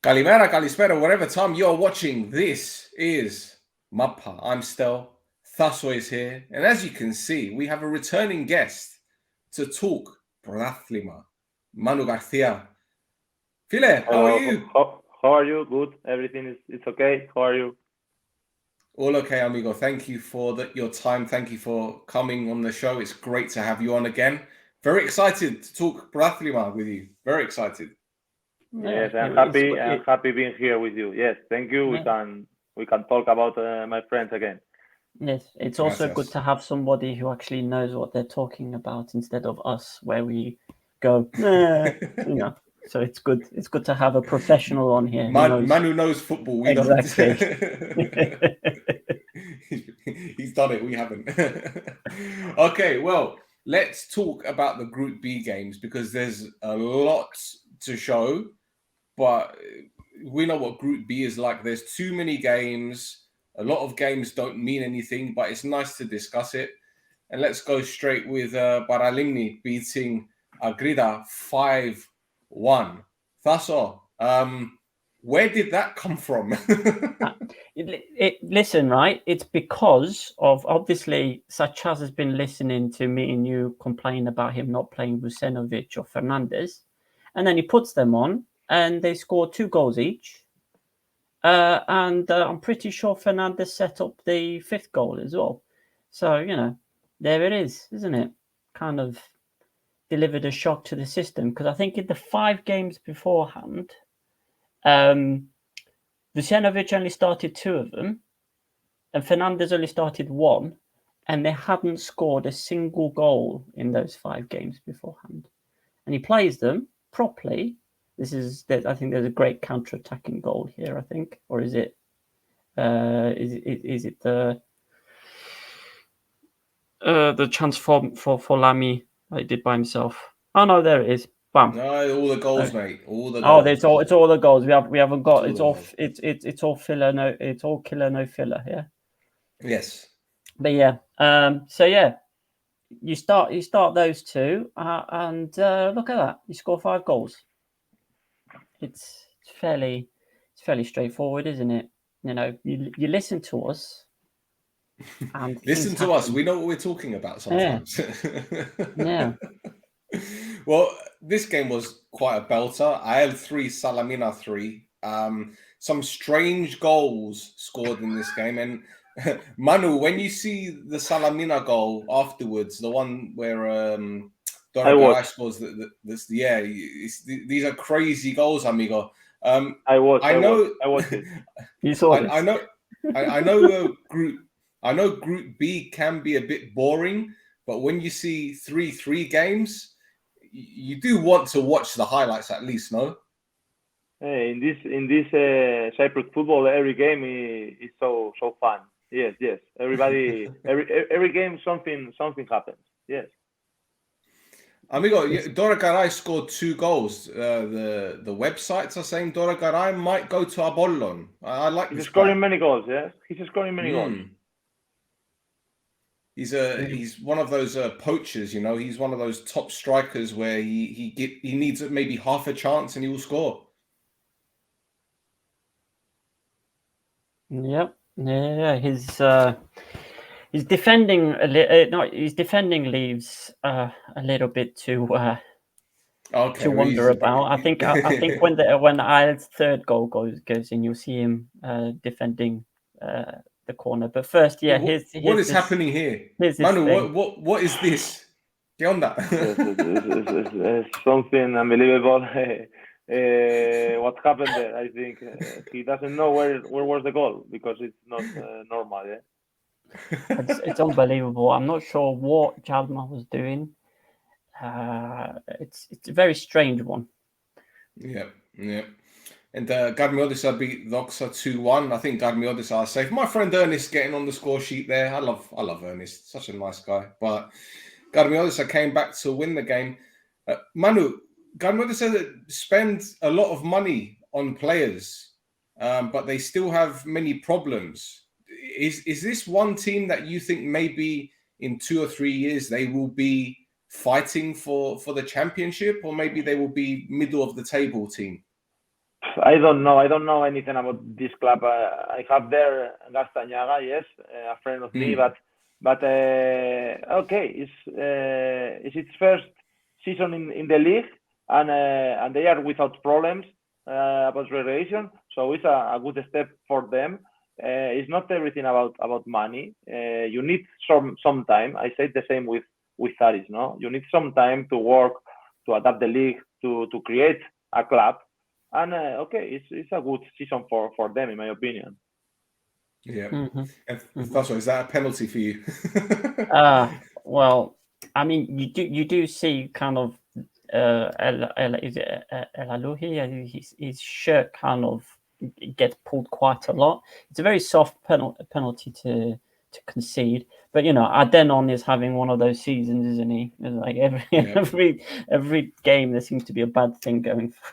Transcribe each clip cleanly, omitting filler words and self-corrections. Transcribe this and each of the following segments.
Kalimera, Kalispera, whatever time you're watching, this is Mappa. I'm Stel. Thasson is here. And as you can see, we have a returning guest to talk Protathlima. Manu Garcia. File, how are you? How are you? Good. Everything is okay. How are you? All okay, amigo. Thank you for your time. Thank you for coming on the show. It's great to have you on again. Very excited to talk Protathlima with you. Very excited. Yes, I'm happy. I'm happy being here with you. Yes, thank you. Yeah. We can talk about my friends again. Yes, it's also good to have somebody who actually knows what they're talking about instead of us, where we go, So it's good. It's good to have a professional on here. Manu knows football. We exactly. He's done it. We haven't. Okay, well, let's talk about the Group B games because there's a lot to show, but we know what Group B is like. There's too many games. A lot of games don't mean anything, but it's nice to discuss it. And let's go straight with Paralimni beating Agrida 5-1. Thasson, where did that come from? Listen, right? It's because of, obviously, Sachaz has been listening to me and you complain about him not playing Vucenovic or Fernandez. And then he puts them on and they score 2 goals each. And I'm pretty sure Fernandez set up the 5th goal as well. So, there it is, isn't it? Kind of delivered a shock to the system because I think in the 5 games beforehand, Vucenovic only started 2 of them and Fernandez only started 1, and they hadn't scored a single goal in those 5 games beforehand. And he plays them properly. I think there's a great counter-attacking goal here, I think. Or is it the chance for Lamy that he did by himself? Oh no, there it is. Bam. No, all the goals, mate. All the goals. Oh, it's all the goals. We haven't got. It's all filler. No, it's all killer, no filler. Yeah. Yes. But yeah. So yeah, you start those 2, and look at that. You score 5 goals. It's fairly straightforward, isn't it? You listen to us. And listen to us. We know what we're talking about sometimes. Yeah. Well, this game was quite a belter. I had 3, Salamina 3. Some strange goals scored in this game. And Manu, when you see the Salamina goal afterwards, the one where Dora scores, these are crazy goals, amigo. I watched it. You saw this. I know Group B can be a bit boring, but when you see 3 games, you do want to watch the highlights at least, no? Hey, in this Cyprus football, every game is so fun. Yes. Everybody, every game something happens. Yes. Amigo, Dora Garay scored 2 goals. The websites are saying Dora Garay might go to Apollon. I like this. He's scoring many goals. Yes, he's scoring many goals. He's one of those poachers. He's one of those top strikers where he needs maybe half a chance and he will score. Yep. Yeah. His defending his defending leaves a little bit to wonder about. I think when Ireland's 3rd goal goes in, you'll see him defending the corner. But first, what is happening here, Manu? What is this? ¿Qué onda? It's something unbelievable. What happened there? I think he doesn't know where was the goal because it's not normal. Yeah. It's unbelievable. I'm not sure what Jalma was doing. It's a very strange one. Yeah. And Gadmiodis beat Doxa 2-1. I think Gadmiodis are safe. My friend Ernest getting on the score sheet there. I love Ernest. Such a nice guy. But Gadmiodis came back to win the game. Manu, Gadmiodis spend a lot of money on players, but they still have many problems. Is this one team that you think maybe in 2 or 3 years they will be fighting for the championship, or maybe they will be middle of the table team? I don't know. I don't know anything about this club. I have there Gastañaga, yes, a friend of me, but okay, it's its first season in the league, and they are without problems about relegation, so it's a good step for them. It's not everything about money. You need some time. I say the same with Aris, no? You need some time to work, to adapt the league, to create a club. And okay, it's a good season for them, in my opinion. Yeah. Mm-hmm. And Thasson, is that a penalty for you? Well, I mean, you do see kind of El Alouhi, his shirt kind of gets pulled quite a lot. It's a very soft penalty to concede, but Adenon is having one of those seasons, isn't he? It's like every game there seems to be a bad thing going for.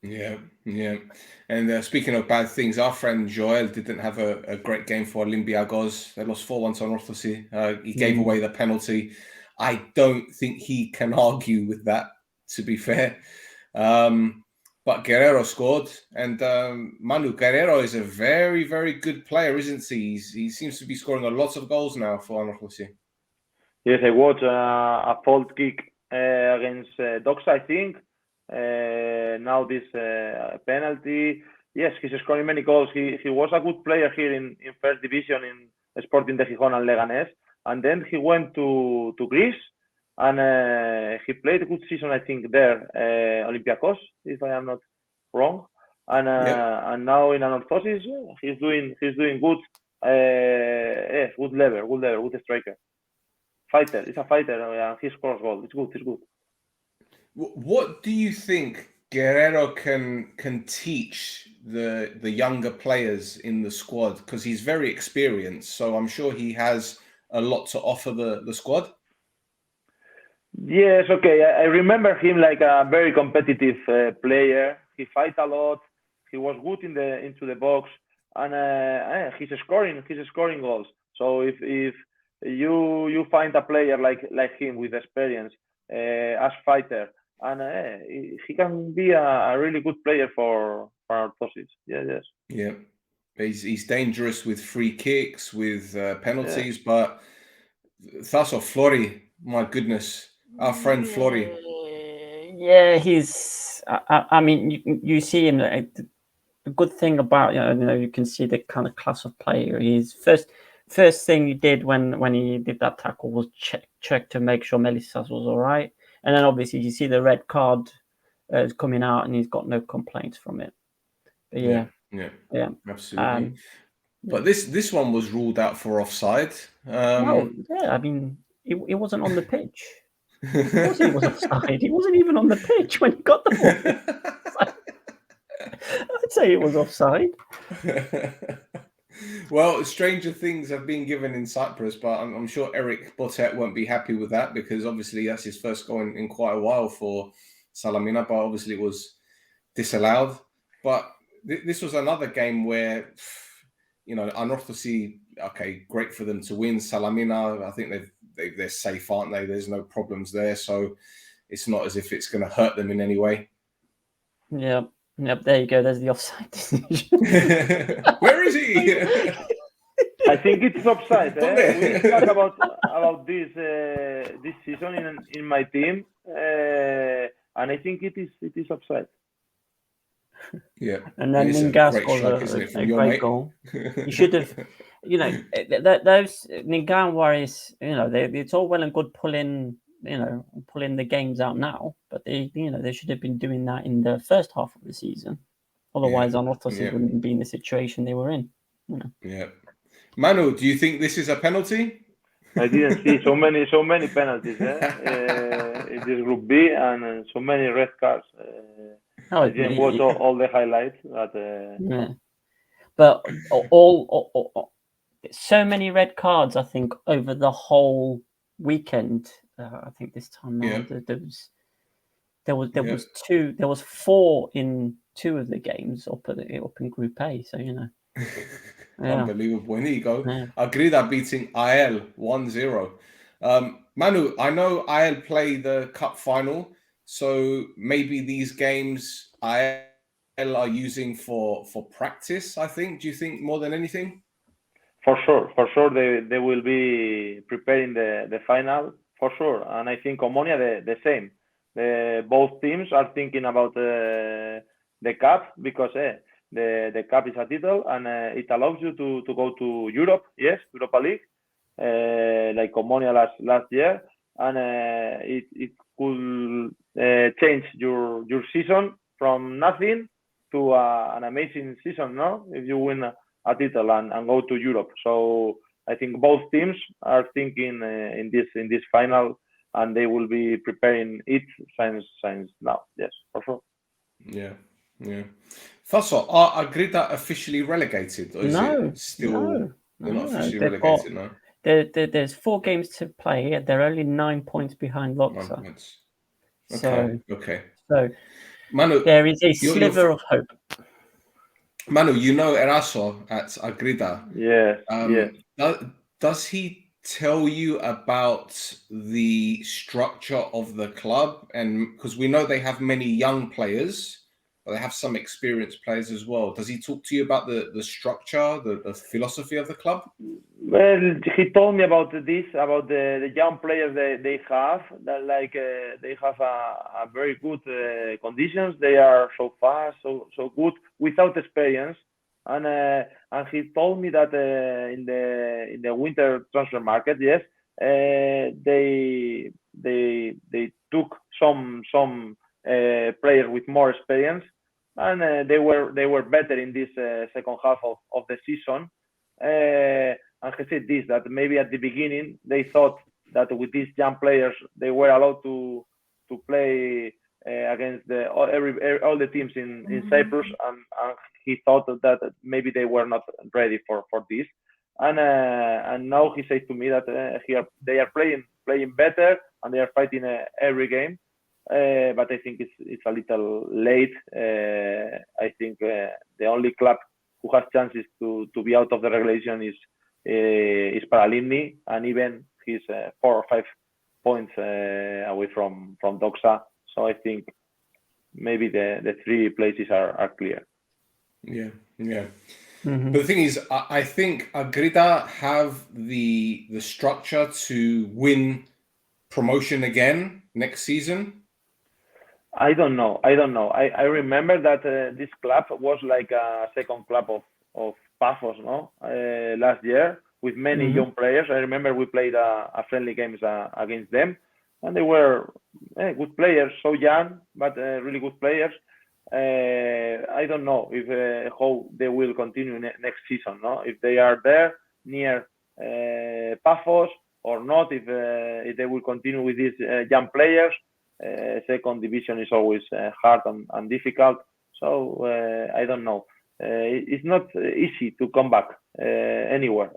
Yeah. And speaking of bad things, our friend Joel didn't have a great game for Olympiacos. They lost 4-1 to Anorthosis. He gave away the penalty. I don't think he can argue with that, to be fair. But Guerrero scored, and Manu Guerrero is a very, very good player, isn't he? He seems to be scoring a lot of goals now for Anorthosis. Yes, I watched a fault kick against Doxa, I think. Now this penalty. Yes, he's scoring many goals. He was a good player here in first division in Sporting de Gijón and Leganés, and then he went to Greece, and he played a good season, I think, there, Olympiacos, if I am not wrong, and now in Anorthosis, he's doing good. Yes, good level, good striker, fighter. He's a fighter. He scores goals. It's good. What do you think Guerrero can teach the younger players in the squad? Because he's very experienced, so I'm sure he has a lot to offer the squad. Yes, okay. I remember him like a very competitive player. He fight a lot. He was good into the box, and he's scoring goals. So if you find a player like him with experience as fighter, and he can be a really good player for Anorthosis. Yes. Yeah, he's dangerous with free kicks, with penalties, but Thasson, Flori, my goodness, our friend Flori. Yeah, he's. I mean, you see him. The good thing about you can see the kind of class of player he is. First thing he did when he did that tackle was check to make sure Melissas was all right, and then obviously you see the red card is coming out, and he's got no complaints from it. But yeah, absolutely. But this one was ruled out for offside. Well, yeah, I mean, it wasn't on the pitch. Of course he was offside. He wasn't even on the pitch when he got the ball. I'd say it was offside. Well, stranger things have been given in Cyprus, but I'm sure Eric Botet won't be happy with that, because obviously that's his first goal in quite a while for Salamina, but obviously it was disallowed. But this was another game where, Anorthosis, okay, great for them to win. Salamina, I think they're safe, aren't they? There's no problems there, so it's not as if it's going to hurt them in any way. Yep, there you go. There's the offside decision. Where is he? I think it's offside. We talk about this season in my team, and I think it is offside. Yeah, and then Ningas scores a great goal. You should have, those Ningan worries. It's all well and good pulling the games out now, but they should have been doing that in the first half of the season. Otherwise, Anorthosis wouldn't be in the situation they were in. Yeah, Manu, do you think this is a penalty? I didn't see so many penalties in this Group B, and so many red cards. I didn't watch all the highlights, but all so many red cards. I think over the whole weekend. I think this time around there was two. There was 4 in 2 of the games up in Group A. So unbelievable. And here you go. Agrida beating IL 1-0. Manu, I know IL play the cup final, so maybe these games IL are using for practice, I think. Do you think more than anything? For sure, they will be preparing the final for sure, and I think Omonia the same. Both teams are thinking about the cup because the cup is a title and it allows you to go to Europe, yes, Europa League, like Omonia last year, and it could change your season from nothing to an amazing season, no? If you win a title and go to Europe. So I think both teams are thinking in this final, and they will be preparing it since now. Yes, for sure. Yeah. Thasson, are Agrida officially relegated, or is it still they're not officially relegated? No. There's 4 games to play. They're only 9 points behind Loxa. Okay. So Manu, there is a sliver of hope. Manu, you know Eraso at Agrida. Yes. Does he tell you about the structure of the club? And because we know they have many young players, but they have some experienced players as well. Does he talk to you about the structure, the philosophy of the club? Well, he told me about this, about the young players they have, that they have a very good conditions. They are so fast, so good without experience. And he told me that in the winter transfer market, yes, they took some players with more experience, and they were better in this second half of the season. And he said this, that maybe at the beginning they thought that with these young players they were allowed to play against all the teams in Cyprus, and he thought that maybe they were not ready for this. And now he said to me that they are playing better and they are fighting every game. But I think it's a little late. I think the only club who has chances to be out of the relegation is Paralimni, and even he's 4 or 5 points away from Doxa. So I think maybe the 3 places are clear. Yeah. But the thing is, I think Agrida have the structure to win promotion again next season. I don't know. I remember that this club was like a second club of Paphos, no? Last year with many young players. I remember we played a friendly games against them, and they were good players, so young, but really good players. I don't know if how they will continue next season, no? If they are there near Paphos or not, if they will continue with these young players. Second division is always hard and difficult, so I don't know. It's not easy to come back anywhere.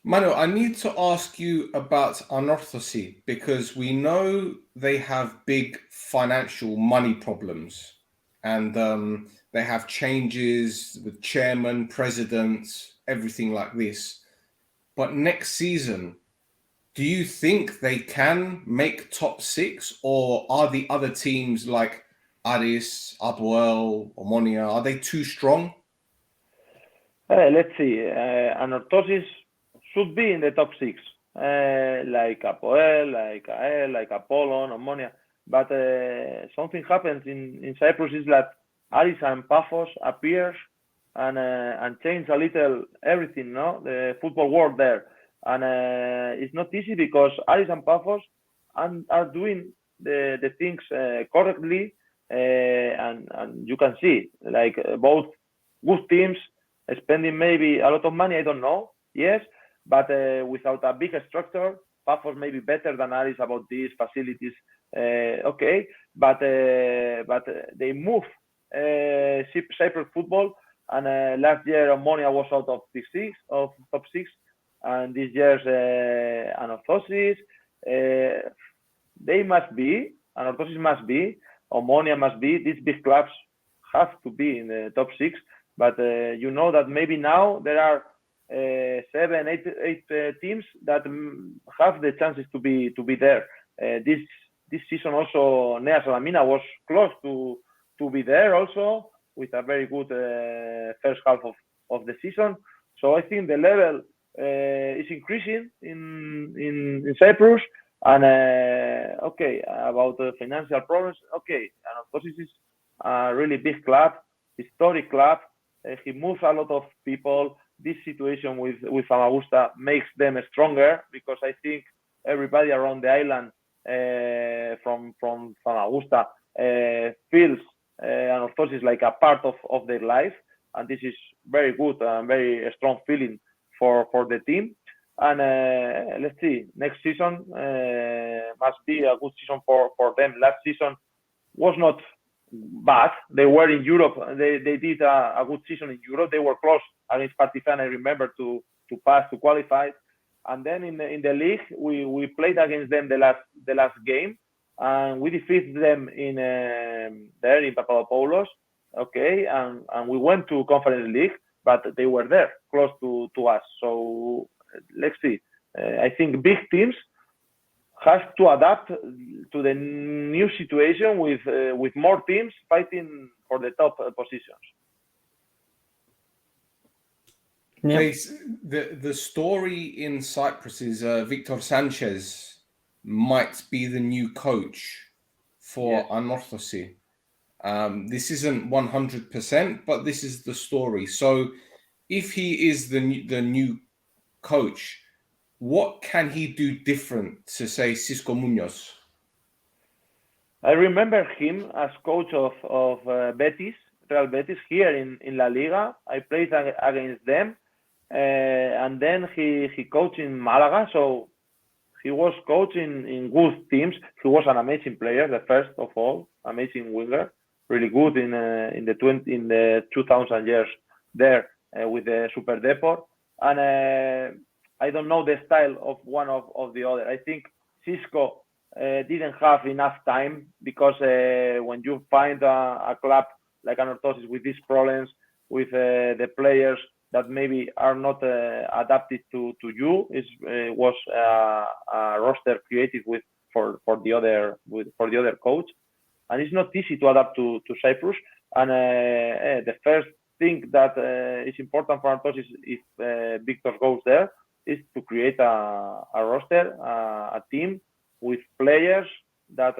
Manu, I need to ask you about Anorthosis because we know they have big financial money problems, and they have changes with chairman, presidents, everything like this. But next season, do you think they can make top 6, or are the other teams like Aris, Apoel, Omonia, are they too strong? Let's see. Anorthosis should be in the top 6, like Apoel, like AEL, like Apollon, Omonia. But something happens in Cyprus is that Aris and Paphos appears and change a little everything, no? The football world there. And it's not easy because Aris and Paphos are doing the things correctly, and you can see like both good teams spending maybe a lot of money. I don't know, yes, but without a big structure, Paphos may be better than Aris about these facilities. Okay, but they move Cyprus football, and last year Omonia was out of top 6. And this year's Anorthosis, Anorthosis must be, Omonia must be, these big clubs have to be in the top 6. But you know that maybe now there are 7, 8 teams that have the chances to be there. This season also Nea Salamina was close to to be there also with a very good first half of the season. So I think the level is increasing in Cyprus. And about the financial problems, and of course this is a really big club, historic club. He moves a lot of people. This situation with Famagusta makes them stronger, because I think everybody around the island from Famagusta feels Anorthosis like a part of their life, and this is very good and very strong feeling for the team. And let's see, next season must be a good season for them. Last season was not bad. They were in Europe. They did a good season in Europe. They were close against Partizan, I remember, to pass, to qualify. And then in the league, we played against them the last game, and we defeated them in there in Papadopoulos. And we went to Conference League, but they were there, close to us. So let's see. I think big teams have to adapt to the new situation with more teams fighting for the top positions. Yep. The story in Cyprus is Victor Sanchez might be the new coach for Anorthosis. This isn't 100%, but this is the story. So if he is the new coach, what can he do different to, say, Cisco Munoz? I remember him as coach of Betis, Real Betis, here in La Liga. I played against them. And then he coached in Malaga, so he was coaching in good teams. He was an amazing player, the first of all, amazing winger, really good in the 2000 years there with the Super Depor. And I don't know the style of one of the other. I think Cisco didn't have enough time, because when you find a club like Anorthosis with these problems, with the players that maybe are not adapted to you, was a roster created for the other coach, and it's not easy to adapt to Cyprus. And the first thing that is important for Anorthosis if Victor goes there is to create a roster, a team with players that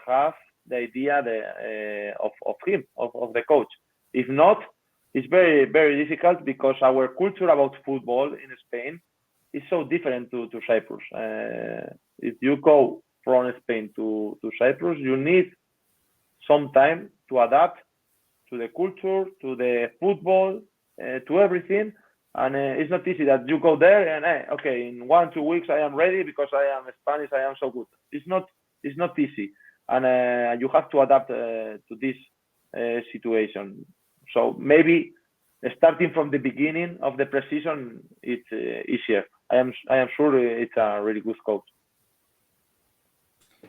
have the idea of him, of the coach. If not, it's very, very difficult, because our culture about football in Spain is so different to Cyprus. If you go from Spain to Cyprus, you need some time to adapt to the culture, to the football, to everything. And it's not easy that you go there and in 1-2 weeks I am ready because I am Spanish, I am so good. It's not easy, and you have to adapt to this situation. So maybe starting from the beginning of the pre-season, it's easier. I am sure it's a really good coach.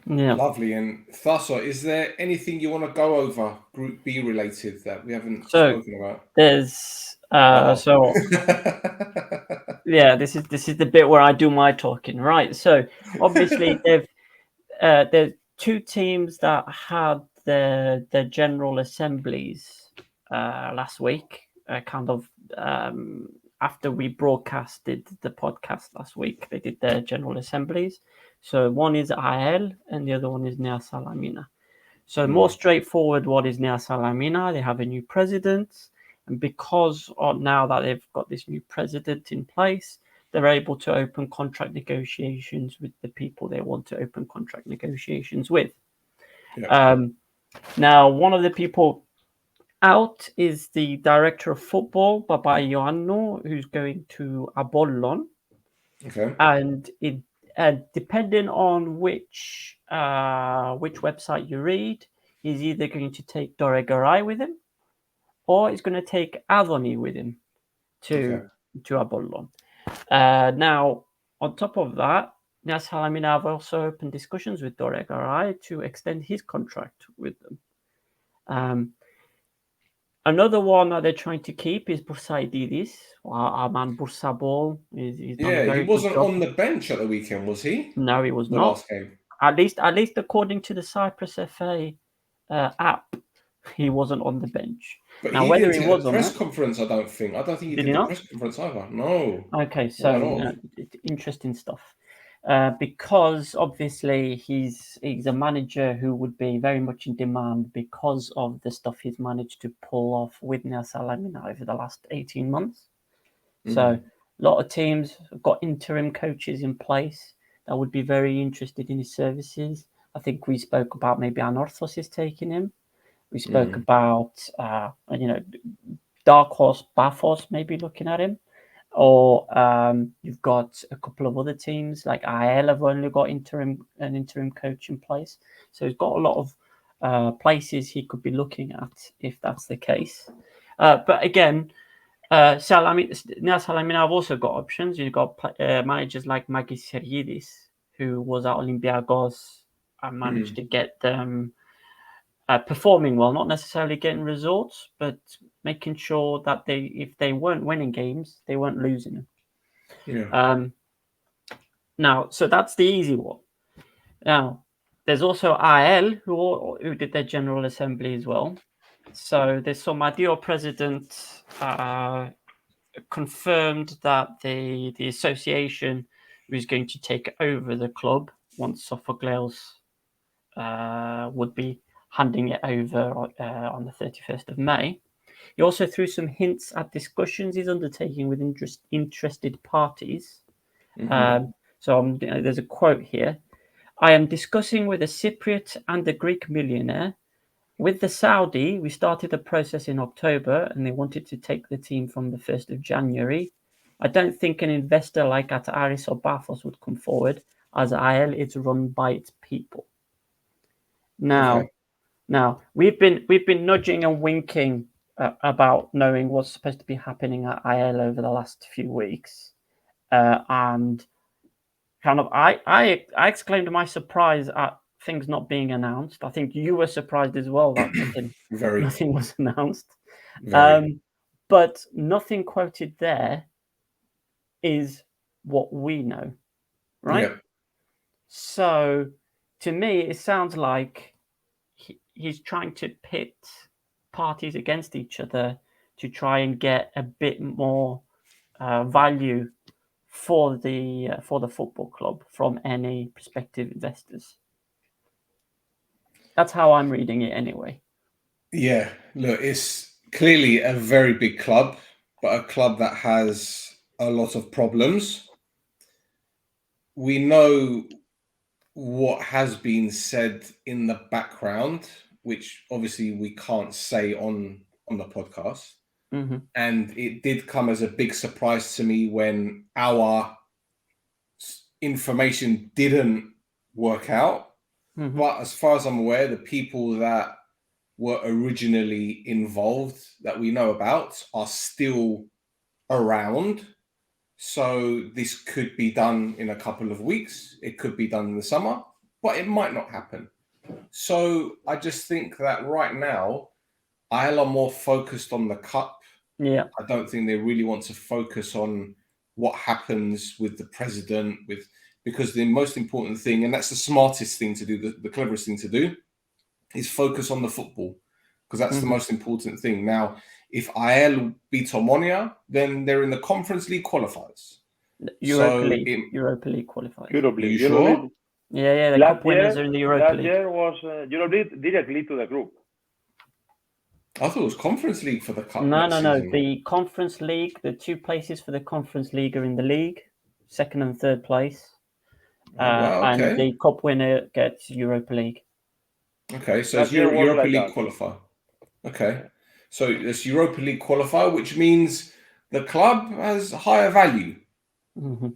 Yeah, lovely. And Thasson, is there anything you want to go over Group B related that we haven't spoken about? There's yeah, this is the bit where I do my talking, right? So obviously there's two teams that had the general assemblies last week, after we broadcasted the podcast last week. They did their general assemblies. So one is AL and the other one is Nea Salamina. So more straightforward, what is Nea Salamina? They have a new president, and because now that they've got this new president in place, they're able to open contract negotiations with the people they want to open contract negotiations with. Yeah. Now, one of the people out is the director of football, Baba Ioannou, who's going to Apollon. Okay. And depending on which website you read, he's either going to take Doregaray with him, or he's going to take Adoni with him to Apollon. Now, on top of that, Nea Salamina have also opened discussions with Doregaray to extend his contract with them. Another one that they're trying to keep is Bursaididis. Our man Bursabol. He wasn't on the bench at the weekend, was he? No, he was the not. Last game. At least according to the Cyprus FA app he wasn't on the bench. But Now, he whether didn't he take was a or press not, conference, I don't think. I don't think he Did did he the not? press conference either. No. Okay, Not at so all. interesting stuff. Because obviously he's a manager who would be very much in demand because of the stuff he's managed to pull off with Salamina over the last 18 months. So a lot of teams have got interim coaches in place that would be very interested in his services. I think we spoke about maybe Anorthos is taking him. We spoke about Dark Horse Bathos maybe looking at him. Or you've got a couple of other teams like IL have only got an interim coach in place. So he's got a lot of places he could be looking at if that's the case. But again, Salamina have also got options. You've got managers like Magis Seriidis, who was at Olympiacos and managed to get them performing well, not necessarily getting results, but making sure that if they weren't winning games, they weren't losing them. Yeah. Now, so that's the easy one. Now, there's also IL who did their General Assembly as well. So there's some ideal president confirmed that the association was going to take over the club once Sophocles would be handing it over on the 31st of May. He also threw some hints at discussions he's undertaking with interested parties. So there's a quote here. I am discussing with a Cypriot and a Greek millionaire. With the Saudi, we started the process in October and they wanted to take the team from the 1st of January. I don't think an investor like at Aris or Bathos would come forward, as IL is run by its people. Now we've been nudging and winking about knowing what's supposed to be happening at IL over the last few weeks, and kind of I exclaimed my surprise at things not being announced. I think you were surprised as well that nothing was announced. But nothing quoted there is what we know, right? Yeah. So to me, it sounds like he's trying to pit parties against each other to try and get a bit more value for the football club from any prospective investors. That's how I'm reading it anyway. Yeah, look, it's clearly a very big club, but a club that has a lot of problems. We know what has been said in the background, which obviously we can't say on the podcast. And it did come as a big surprise to me when our information didn't work out. But as far as I'm aware, the people that were originally involved that we know about are still around. So this could be done in a couple of weeks. It could be done in the summer, but it might not happen. So I just think that right now, IL are more focused on the cup. Yeah. I don't think they really want to focus on what happens with the president, because the most important thing, and that's the smartest thing to do, the cleverest thing to do, is focus on the football, because that's the most important thing. Now, if IL beat Omonia, then they're in the Conference League qualifiers. Europa League qualifiers. Europe League. You sure? League. Yeah, the cup winners are in the Europa League. Last year was Europe League directly to the group. I thought it was Conference League for the cup. No. The Conference League, the two places for the Conference League are in the league, second and third place. And the cup winner gets Europa League. Okay, so it's Europa League qualifier. Okay, so it's Europa League qualifier, which means the club has higher value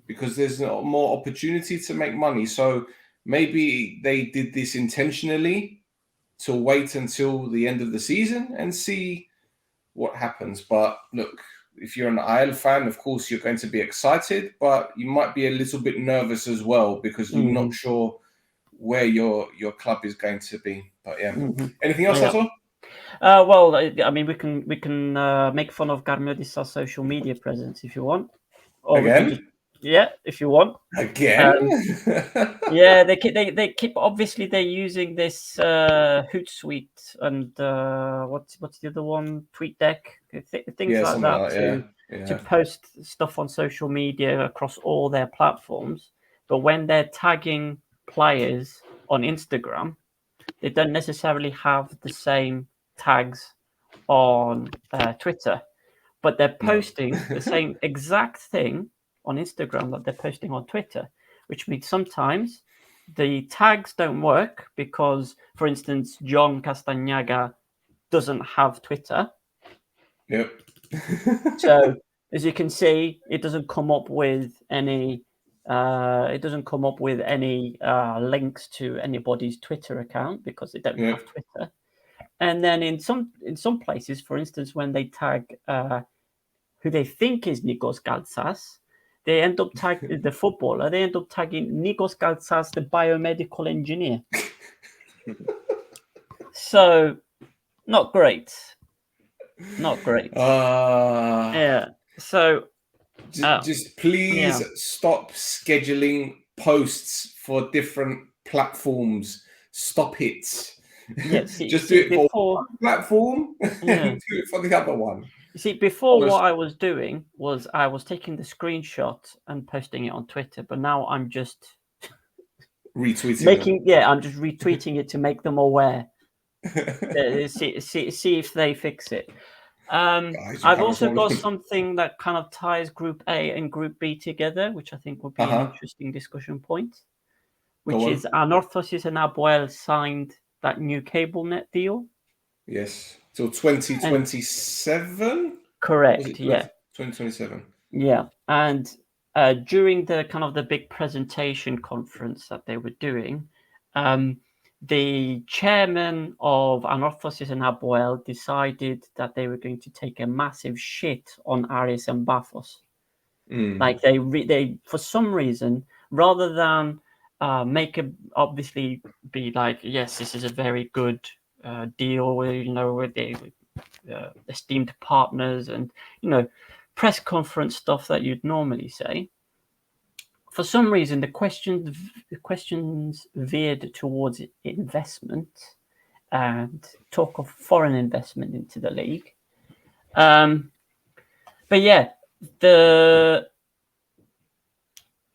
because there's more opportunity to make money. So maybe they did this intentionally to wait until the end of the season and see what happens. But look, if you're an IL fan, of course, you're going to be excited, but you might be a little bit nervous as well because you're not sure where your club is going to be. But yeah, anything else, Thasson? Well, I mean, we can make fun of Garmiotis' social media presence if you want, or Again? Yeah, if you want. Again? Yeah, they keep obviously they're using this Hootsuite and what's the other one? TweetDeck, things Yeah, like something that like that, to yeah. post stuff on social media across all their platforms. But when they're tagging players on Instagram, they don't necessarily have the same tags on Twitter, but they're posting the same exact thing on Instagram that they're posting on Twitter, which means sometimes the tags don't work because, for instance, John Castañaga doesn't have Twitter. Yep. So as you can see, it doesn't come up with any. It doesn't come up with any links to anybody's Twitter account because they don't have Twitter. And then in some places, for instance, when they tag who they think is Nikos Galtsas, they end up tagging the footballer. They end up tagging Nikos Galtsas, the biomedical engineer. So, not great. Not great. Yeah. So, just please stop scheduling posts for different platforms. Stop it. Yeah, just do it for one platform and do it for the other one. You see, before what I was doing was I was taking the screenshot and posting it on Twitter, but now I'm just retweeting I'm just retweeting it to make them aware. See if they fix it. I've also got something that kind of ties Group A and Group B together, which I think would be an interesting discussion point, which is Anorthosis and Apoel signed that new cable net deal. Yes, till 2027. Correct. Yeah, 2027. Yeah, and during the kind of the big presentation conference that they were doing, the chairman of Anorthosis and Apoel decided that they were going to take a massive shit on Aris and Thassos. Like they for some reason, rather than obviously be like, yes, this is a very good deal with with the esteemed partners and press conference stuff that you'd normally say. For some reason, the questions veered towards investment and talk of foreign investment into the league. But yeah,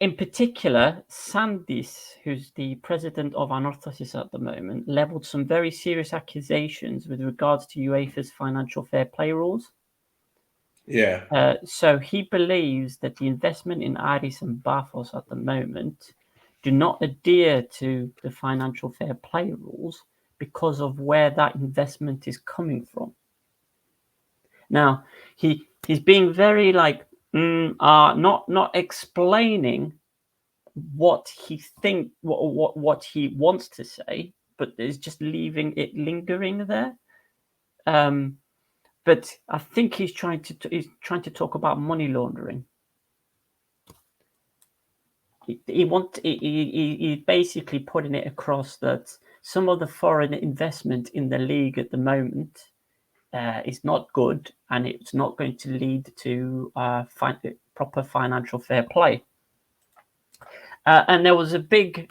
in particular, Sandis, who's the president of Anorthosis at the moment, leveled some very serious accusations with regards to UEFA's financial fair play rules. Yeah. So he believes that the investment in Aris and Thassos at the moment do not adhere to the financial fair play rules because of where that investment is coming from. Now, he's being very like not explaining what he what he wants to say, but is just leaving it lingering there. But I think he's trying to talk about money laundering. He's basically putting it across that some of the foreign investment in the league at the moment is not good, and it's not going to lead to proper financial fair play. And there was a big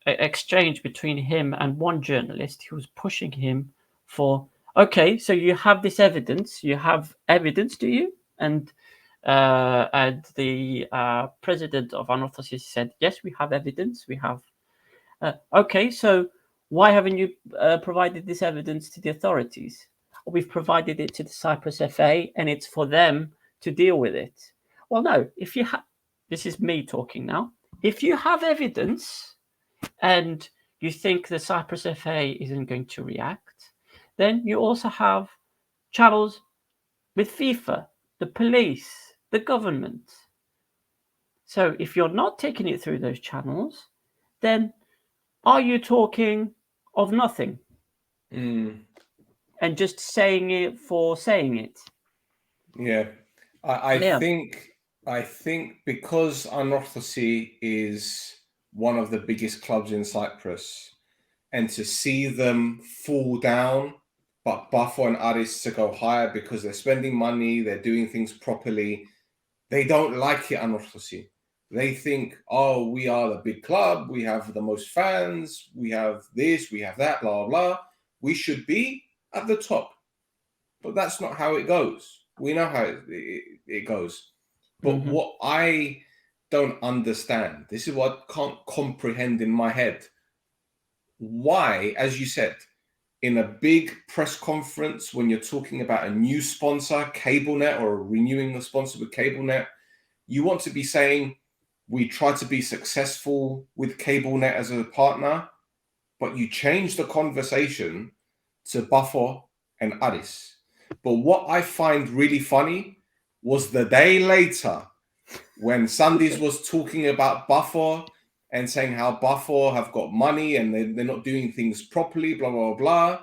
exchange between him and one journalist who was pushing him for, okay, so you have this evidence. You have evidence, do you? And the president of Anorthosis said, yes, we have evidence. We have. Okay, so why haven't you provided this evidence to the authorities? We've provided it to the Cyprus FA, and it's for them to deal with it. Well, no, if you have, this is me talking now. If you have evidence and you think the Cyprus FA isn't going to react, then you also have channels with FIFA, the police, the government. So if you're not taking it through those channels, then are you talking of nothing? And just saying it for saying it? Yeah. I think because Anorthosis is one of the biggest clubs in Cyprus, and to see them fall down, but Bafo and Aris to go higher because they're spending money, they're doing things properly, they don't like it, Anorthosis. They think, oh, we are the big club, we have the most fans, we have this, we have that, blah, blah, blah. We should be at the top. But that's not how it goes. We know how it goes. But what I don't understand, this is what I can't comprehend in my head. Why, as you said, in a big press conference, when you're talking about a new sponsor, CableNet, or renewing the sponsor with CableNet, you want to be saying, we try to be successful with CableNet as a partner, but you change the conversation to Buffer and Aris. But what I find really funny was the day later when Sandys was talking about Buffer and saying how Buffer have got money and they're not doing things properly, blah, blah, blah,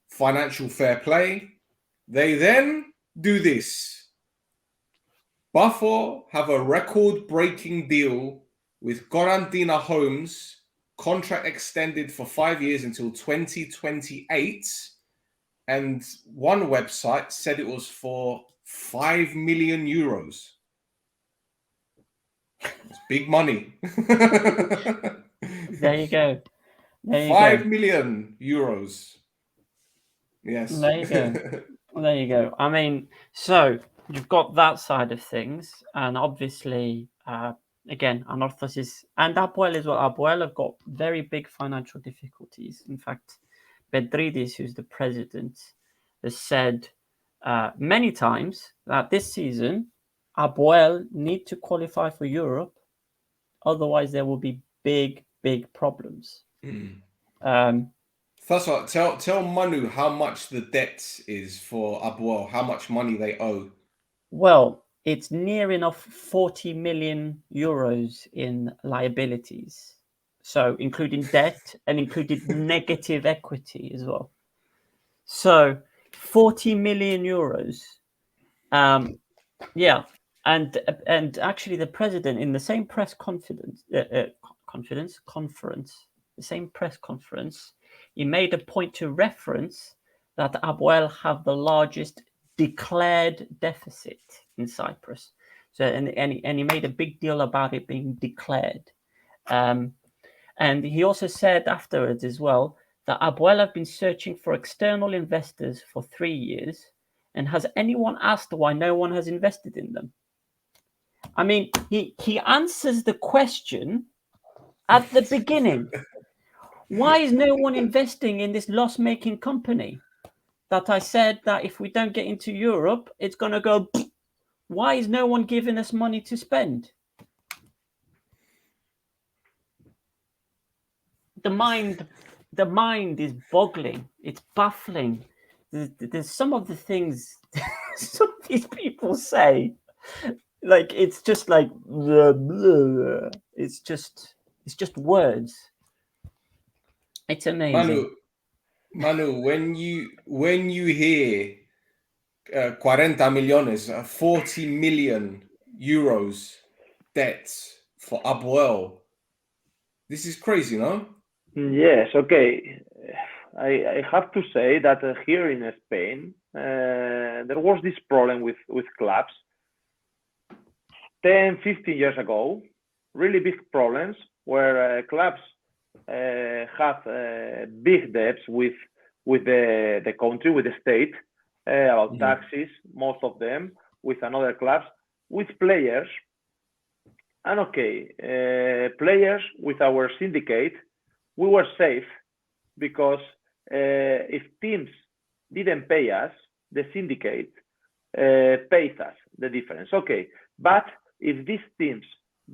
financial fair play. They then do this. Buffer have a record-breaking deal with Gorandina Homes, contract extended for 5 years until 2028. And one website said it was for 5 million euros. It's big money. There you go. 5 million euros. Yes. There you go. There you go. I mean, so you've got that side of things, and obviously, again, Anorthosis and Apoel as well. Apoel have got very big financial difficulties. In fact, Bedridis, who's the president, has said many times that this season, Apoel need to qualify for Europe, otherwise there will be big problems. Thasson, tell Manu how much the debt is for Apoel, how much money they owe. Well, it's near enough 40 million euros in liabilities. So including debt and including negative equity as well. So 40 million euros. Yeah. And actually the president in the same press conference, the same press conference, he made a point to reference that Apoel have the largest declared deficit in Cyprus. So and he made a big deal about it being declared. And he also said afterwards as well that Apoel have been searching for external investors for 3 years. And has anyone asked why no one has invested in them? I mean, he answers the question at the beginning. Why is no one investing in this loss-making company? That I said that if we don't get into Europe, it's going to go. Why is no one giving us money to spend? The mind is boggling. It's baffling. There's some of the things some of these people say, like it's just like blah, blah. It's just words. It's amazing. Manu, when you hear 40 millones, 40 million euros debt for Apoel, this is crazy, no? Yes, okay. I have to say that here in Spain, there was this problem with clubs 10, 15 years ago, really big problems where clubs have big debts with the country, with the state, about taxes, most of them, with another clubs, with players. And okay, players with our syndicate, we were safe because if teams didn't pay us, the syndicate pays us the difference. Okay, but if these teams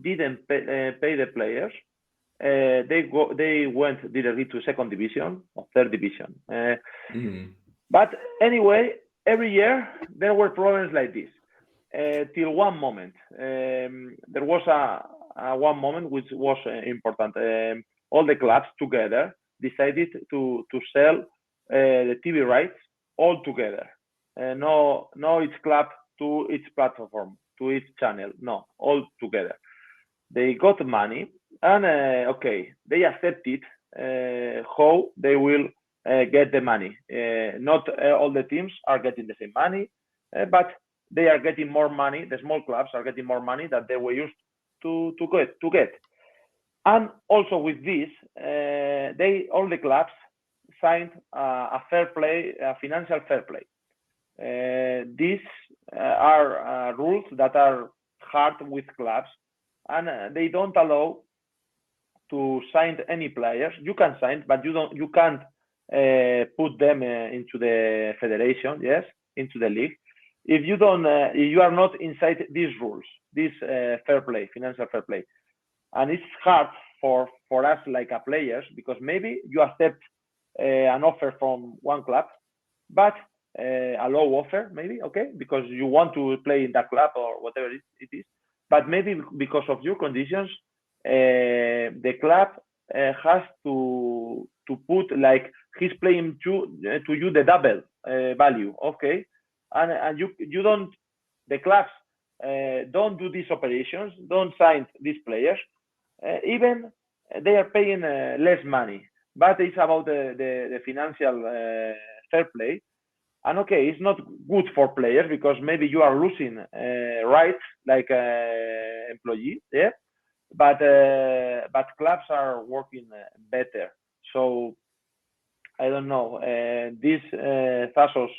didn't pay the players, they went directly to second division or third division. But anyway, every year there were problems like this. Till one moment, there was a one moment which was important. All the clubs together decided to sell the TV rights all together. No each club to each platform, to each channel. No, all together. They got money and okay, they accepted how they will get the money. Not all the teams are getting the same money, but they are getting more money. The small clubs are getting more money than they were used get. And also with this, all the clubs signed a fair play, a financial fair play. These are rules that are hard with clubs, and they don't allow to sign any players. You can sign, but you can't put them into the federation, yes, into the league. If you don't, you are not inside these rules, this fair play, financial fair play, and it's hard for us like a players, because maybe you accept an offer from one club, but a low offer, maybe, okay, because you want to play in that club or whatever it is, but maybe because of your conditions, the club has to put, like, he's playing to you the double value, okay, and you don't, the clubs don't do these operations, don't sign these players, even they are paying less money, but it's about the financial fair play. And okay, it's not good for players, because maybe you are losing rights like employees, yeah, but clubs are working better. So I don't know. This Thassos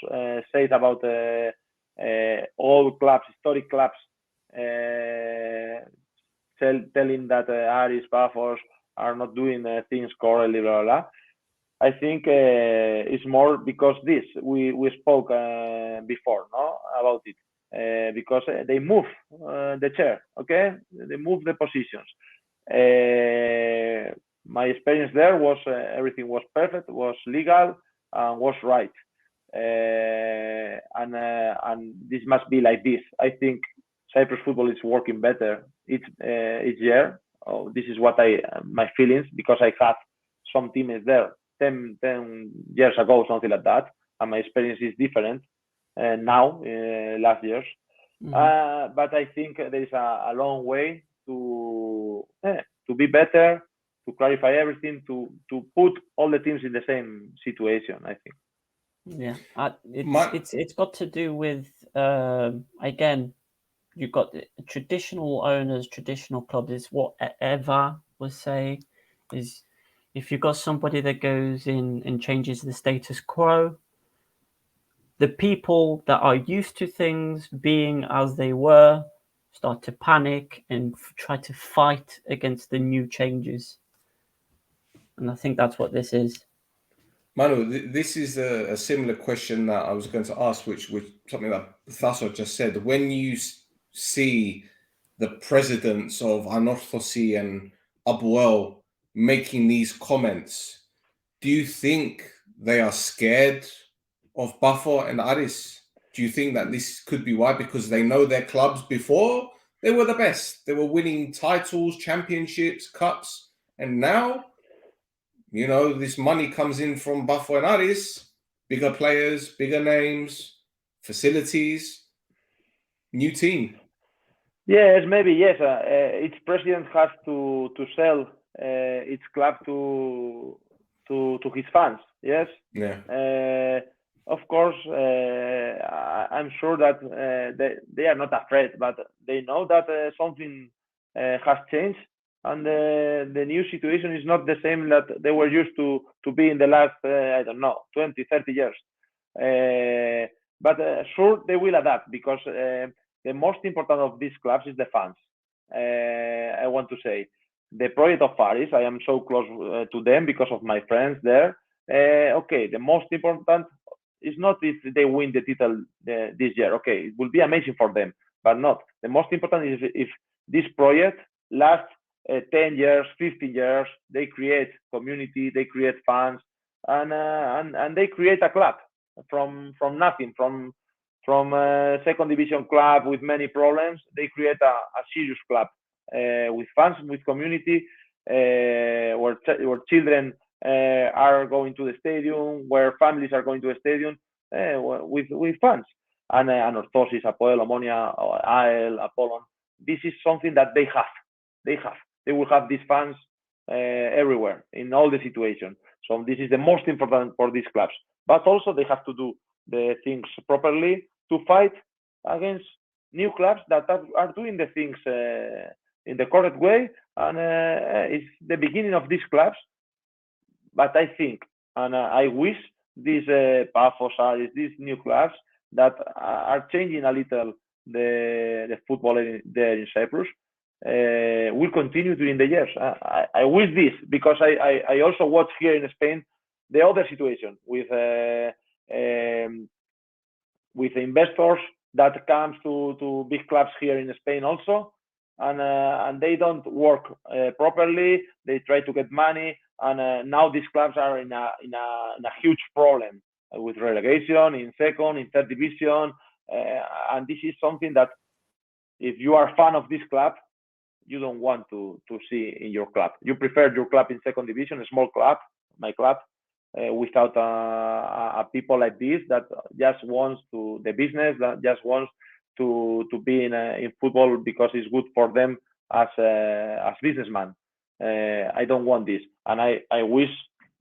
said about all clubs, historic clubs, telling that Aris, Thassos are not doing things correctly, blah, blah, blah. I think it's more because this we spoke before, no, about it, because they move the chair, okay, they move the positions. My experience there was everything was perfect, was legal, and was right, and this must be like this. I think Cyprus football is working better each year. Oh, this is what my feelings, because I had some teams there 10 years ago, something like that, and my experience is different now, last years. But I think there is a long way to be better, to clarify everything, to put all the teams in the same situation, I think. Yeah, it's got to do with again, you've got traditional owners, traditional clubs. Is what Eva was saying, is if you've got somebody that goes in and changes the status quo, the people that are used to things being as they were start to panic and try to fight against the new changes. And I think that's what this is. Manu, this is a similar question that I was going to ask, which something that Thassos just said. When you see the presidents of Anorthosi and Abuel making these comments, do you think they are scared of Bafo and Aris? Do you think that this could be why? Because they know their clubs before, they were the best. They were winning titles, championships, cups. And now, you know, this money comes in from Bafo and Aris, bigger players, bigger names, facilities, new team. Yes, maybe, yes. Each president has to sell its club to his fans, yes? Yeah. Of course, I'm sure that they are not afraid, but they know that something has changed, and the new situation is not the same that they were used to be in the last, I don't know, 20, 30 years. But sure, they will adapt, because the most important of these clubs is the fans. I want to say. The project of Aris, I am so close to them because of my friends there. Okay, the most important is not if they win the title this year. Okay, it will be amazing for them, but not. The most important is if this project lasts 10 years, 15 years, they create community, they create fans, and they create a club from nothing, from second division club with many problems. They create a serious club with fans, with community, where children are going to the stadium, where families are going to the stadium, with fans. And Anorthosis, Apoel, Omonia, AEL, Apollon. This is something that they have. They will have these fans everywhere in all the situations. So this is the most important for these clubs. But also they have to do the things properly to fight against new clubs that are doing the things in the correct way, and it's the beginning of these clubs. But I think, and I wish these Paphos, Aris, these new clubs that are changing a little the football there in Cyprus will continue during the years. I wish this, because I also watch here in Spain the other situation with investors that comes to big clubs here in Spain also, and they don't work properly. They try to get money, and now these clubs are in a huge problem with relegation in second, in third division, and this is something that if you are a fan of this club, you don't want to see in your club. You prefer your club in second division, a small club, my club, without a people like this that just wants to the business, that just wants to be in football because it's good for them as businessman. I don't want this, and I wish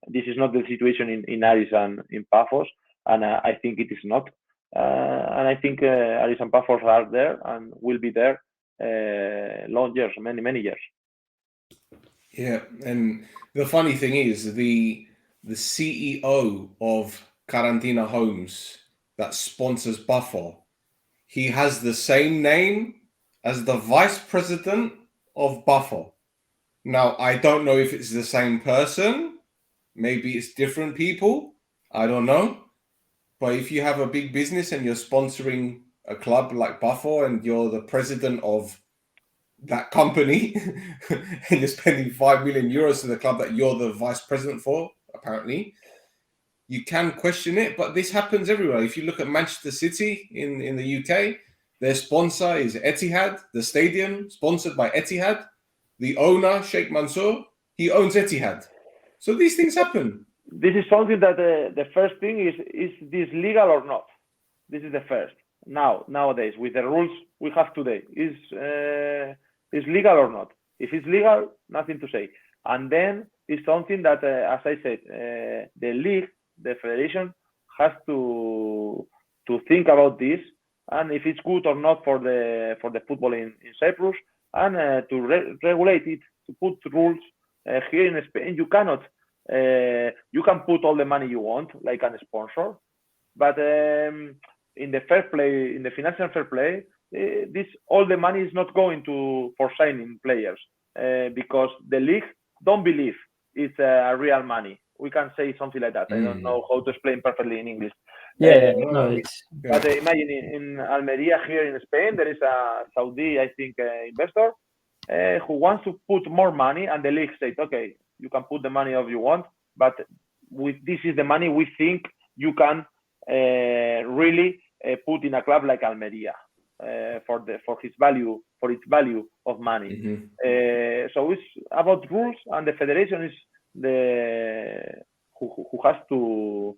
this is not the situation in Aris and in Paphos, and I think it is not. And I think Aris and Paphos are there and will be there long years, many years. Yeah, and the funny thing is the CEO of Karantina Homes that sponsors Buffalo, he has the same name as the vice president of Buffalo. Now, I don't know if it's the same person. Maybe it's different people. I don't know. But if you have a big business and you're sponsoring a club like Buffalo and you're the president of that company and you're spending 5 million euros to the club that you're the vice president for, apparently, you can question it. But this happens everywhere. If you look at Manchester City in the UK, their sponsor is Etihad, the stadium sponsored by Etihad. The owner, Sheikh Mansour, he owns Etihad. So these things happen. This is something that the first thing is this legal or not? This is the first. Nowadays, with the rules we have today, is legal or not? If it's legal, nothing to say. And then it's something that, as I said, the league, the federation, has to think about this, and if it's good or not for the football in Cyprus, and to regulate it, to put rules. Here in Spain, you cannot. You can put all the money you want, like a sponsor, but in the fair play, in the financial fair play, all the money is not going for signing players because the league don't believe it's real money. We can say something like that. I don't know how to explain perfectly in English. But imagine in Almeria here in Spain, there is a Saudi, I think, investor who wants to put more money, and the league said, okay, you can put the money of you want, but this is the money we think you can really put in a club like Almeria for its value of money. Mm-hmm. So it's about rules, and the federation is who has to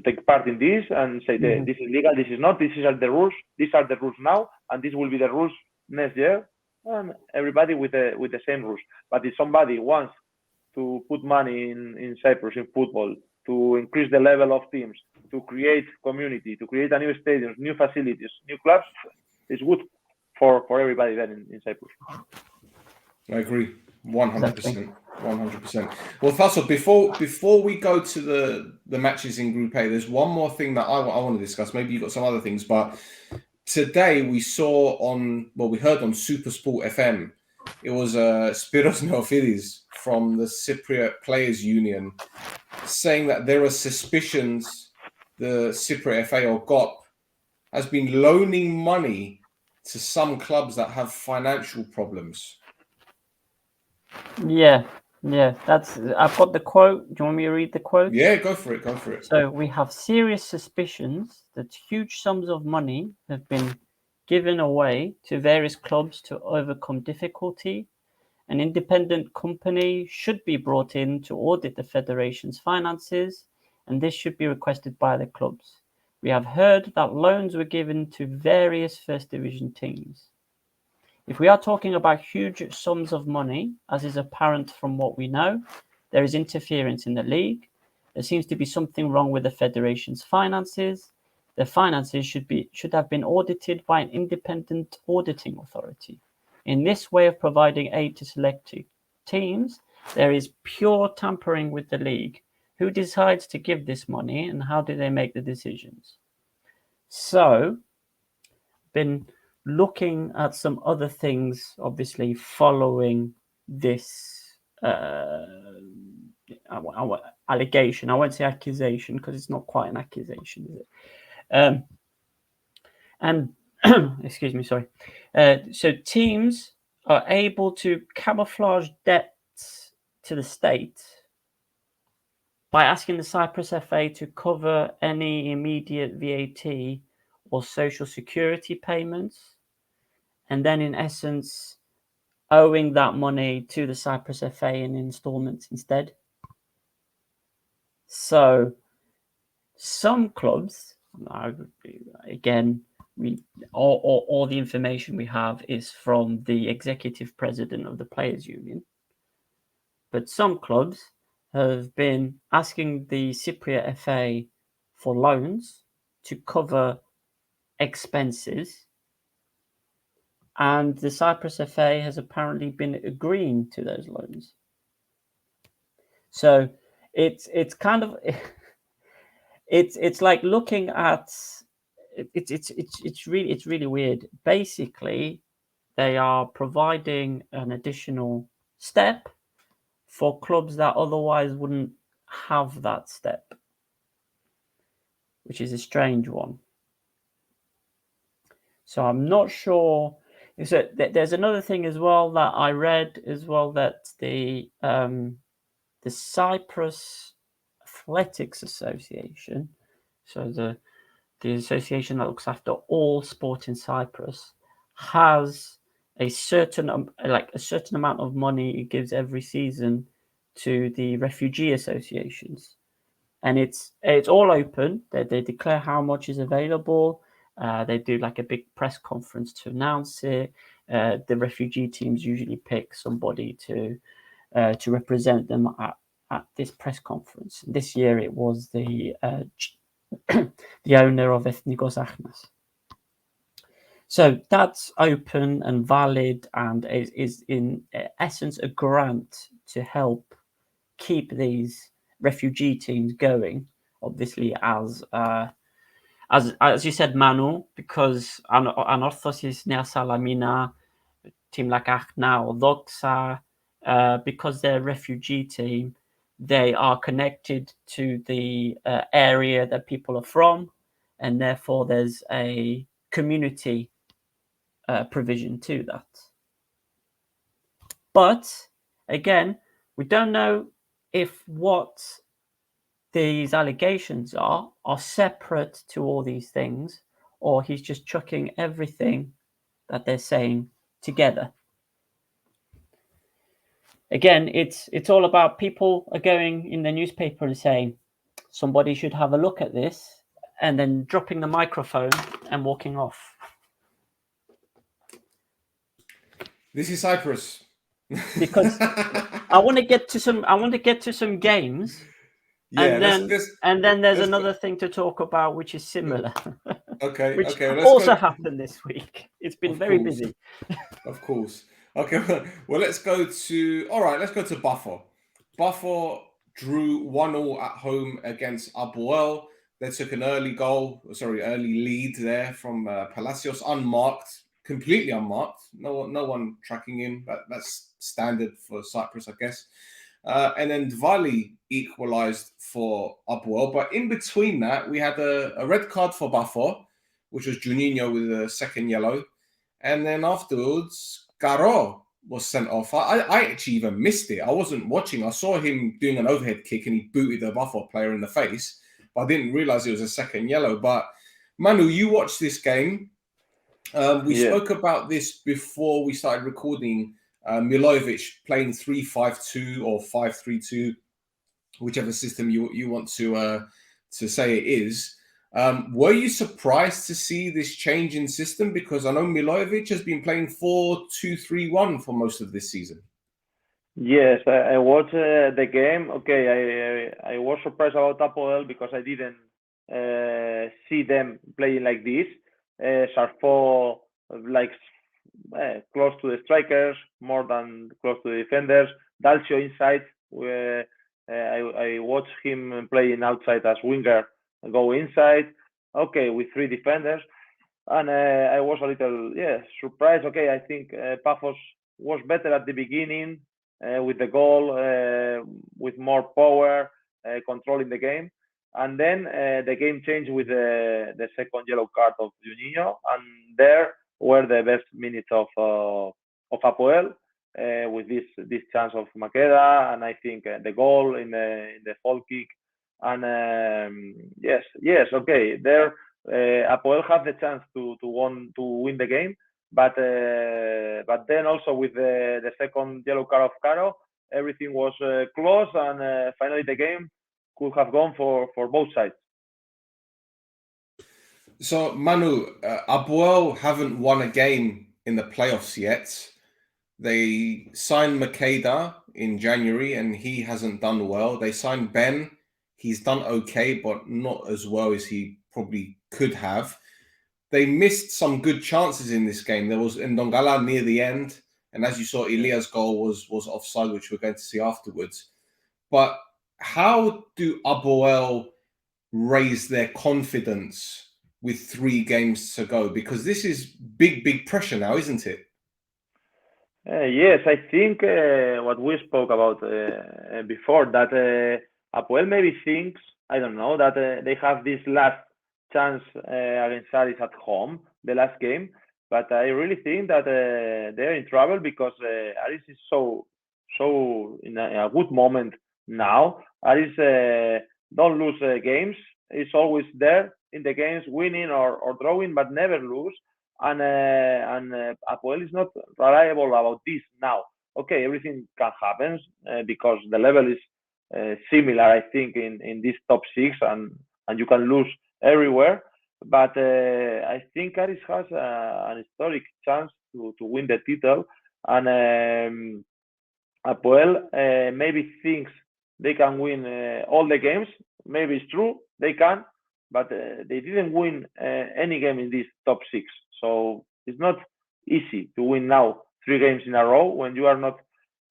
take part in this and say mm-hmm. This is legal, this is not, these are the rules now, and this will be the rules next year, and everybody with the same rules. But if somebody wants to put money in Cyprus in football, to increase the level of teams, to create community, to create a new stadiums, new facilities, new clubs, it's good for everybody there in Cyprus. I agree. 100%. 100%. Well, Thasson, before we go to the matches in Group A, there's one more thing that I want to discuss. Maybe you've got some other things, but today we heard on Supersport FM, it was Spiros Neofidis from the Cypriot Players Union saying that there are suspicions the Cypriot FA or GOP has been loaning money to some clubs that have financial problems. Yeah. I've got the quote. Do you want me to read the quote? Yeah, go for it. So we have serious suspicions that huge sums of money have been given away to various clubs to overcome difficulty. An independent company should be brought in to audit the federation's finances, and this should be requested by the clubs. We have heard that loans were given to various first division teams. If we are talking about huge sums of money, as is apparent from what we know, there is interference in the league. There seems to be something wrong with the federation's finances. The finances should have been audited by an independent auditing authority. In this way of providing aid to selected teams, there is pure tampering with the league. Who decides to give this money and how do they make the decisions? So, been looking at some other things, obviously, following this allegation. I won't say accusation because it's not quite an accusation, is it? And excuse me, sorry. So teams are able to camouflage debts to the state by asking the Cyprus FA to cover any immediate VAT or social security payments, and then in essence owing that money to the Cyprus FA in installments instead. So some clubs, again, all the information we have is from the executive president of the Players Union, but some clubs have been asking the Cypriot FA for loans to cover expenses, and the Cyprus FA has apparently been agreeing to those loans. So it's kind of it's like looking at it's really weird. Basically, they are providing an additional step for clubs that otherwise wouldn't have that step, which is a strange one. So I'm not sure. So there's another thing as well that I read as well, that the Cyprus Athletics Association, so the association that looks after all sport in Cyprus, has a certain amount of money it gives every season to the refugee associations, and it's all open. They declare how much is available. They do like a big press conference to announce it. The refugee teams usually pick somebody to represent them at this press conference. This year it was the the owner of Ethnikos Athens. So that's open and valid, and is in essence a grant to help keep these refugee teams going. Obviously, as you said, Manu, because Anorthosis Nea Salamina, team like Achna or Doxa, because they're a refugee team, they are connected to the area that people are from, and therefore there's a community provision to that. But again, we don't know if what these allegations are separate to all these things, or he's just chucking everything that they're saying together. Again, it's all about people are going in the newspaper and saying somebody should have a look at this, and then dropping the microphone and walking off. This is Cyprus. Because I want to get to some games. Yeah, and then there's another thing to talk about which is similar. Okay. Which Let's also happened this week. It's been very busy. Of course. Okay. Well, let's go to Buffer. Buffer drew 1-1 at home against Abuel. They took an early lead there from Palacios, completely unmarked. No one tracking him. That's standard for Cyprus, I guess. And then Dvali equalised for Abuel. But in between that, we had a red card for Buffer, which was Juninho with a second yellow. And then afterwards, Garo was sent off. I actually even missed it. I wasn't watching. I saw him doing an overhead kick and he booted the Buffer player in the face. But I didn't realise it was a second yellow. But Manu, you watched this game. We spoke about this before we started recording. Milojevic playing 3-5-2 or 5-3-2, whichever system you want to say it is. Were you surprised to see this change in system? Because I know Milojevic has been playing 4-2-3-1 for most of this season. Yes, I watched the game. Okay, I was surprised about Apoel because I didn't see them playing like this. Sarfo, like close to the strikers more than close to the defenders. Dalcio inside. I watched him playing outside as winger, go inside. Okay, with 3 defenders. And I was a little, surprised. Okay, I think Paphos was better at the beginning with the goal, with more power, controlling the game. And then the game changed with the second yellow card of Juninho. And there were the best minutes of Apoel with this chance of Makeda. And I think the goal in the fall kick. And yes, okay, there. Apoel had the chance to win the game, but then also with the second yellow card of Caro, everything was close, and finally the game could have gone for both sides. So Manu, Apoel haven't won a game in the playoffs yet. They signed Makeda in January, and he hasn't done well. They signed Ben. He's done okay, but not as well as he probably could have. They missed some good chances in this game. There was Ndongala near the end, and as you saw, Ilia's goal was offside, which we're going to see afterwards. But how do Apoel raise their confidence with 3 games to go? Because this is big pressure now, isn't it? Yes, I think what we spoke about before, that Apoel maybe thinks, I don't know, that they have this last chance against Aris at home, the last game. But I really think that they're in trouble because Aris is so in a good moment now. Aris don't lose games. He's always there in the games, winning or drawing, but never lose. And Apoel is not reliable about this now. Okay, everything can happen because the level is similar, I think, in this top 6, and you can lose everywhere. But I think Aris has an historic chance to win the title, and Apoel maybe thinks they can win all the games. Maybe it's true, they can, but they didn't win any game in this top 6. So it's not easy to win now 3 games in a row when you are not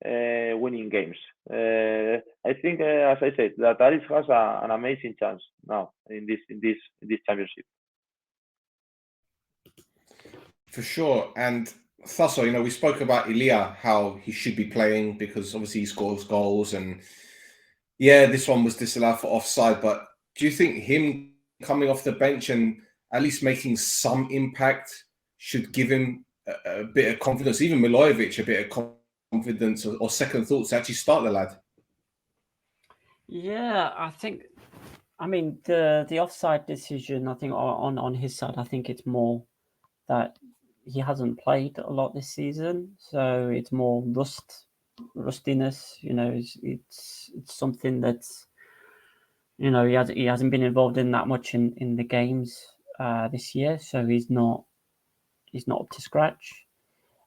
winning games. I think, as I said, that Aris has an amazing chance now in this championship. For sure. And Thasson, we spoke about Ilia, how he should be playing because obviously he scores goals, and this one was disallowed for offside. But do you think him coming off the bench and at least making some impact should give him a bit of confidence, even Milojevic a bit of confidence or second thoughts to actually start the lad? Yeah, I mean, the offside decision, I think on his side, I think it's more that he hasn't played a lot this season, so it's more rustiness. It's something that's, he hasn't been involved in that much in the games this year, so he's not up to scratch.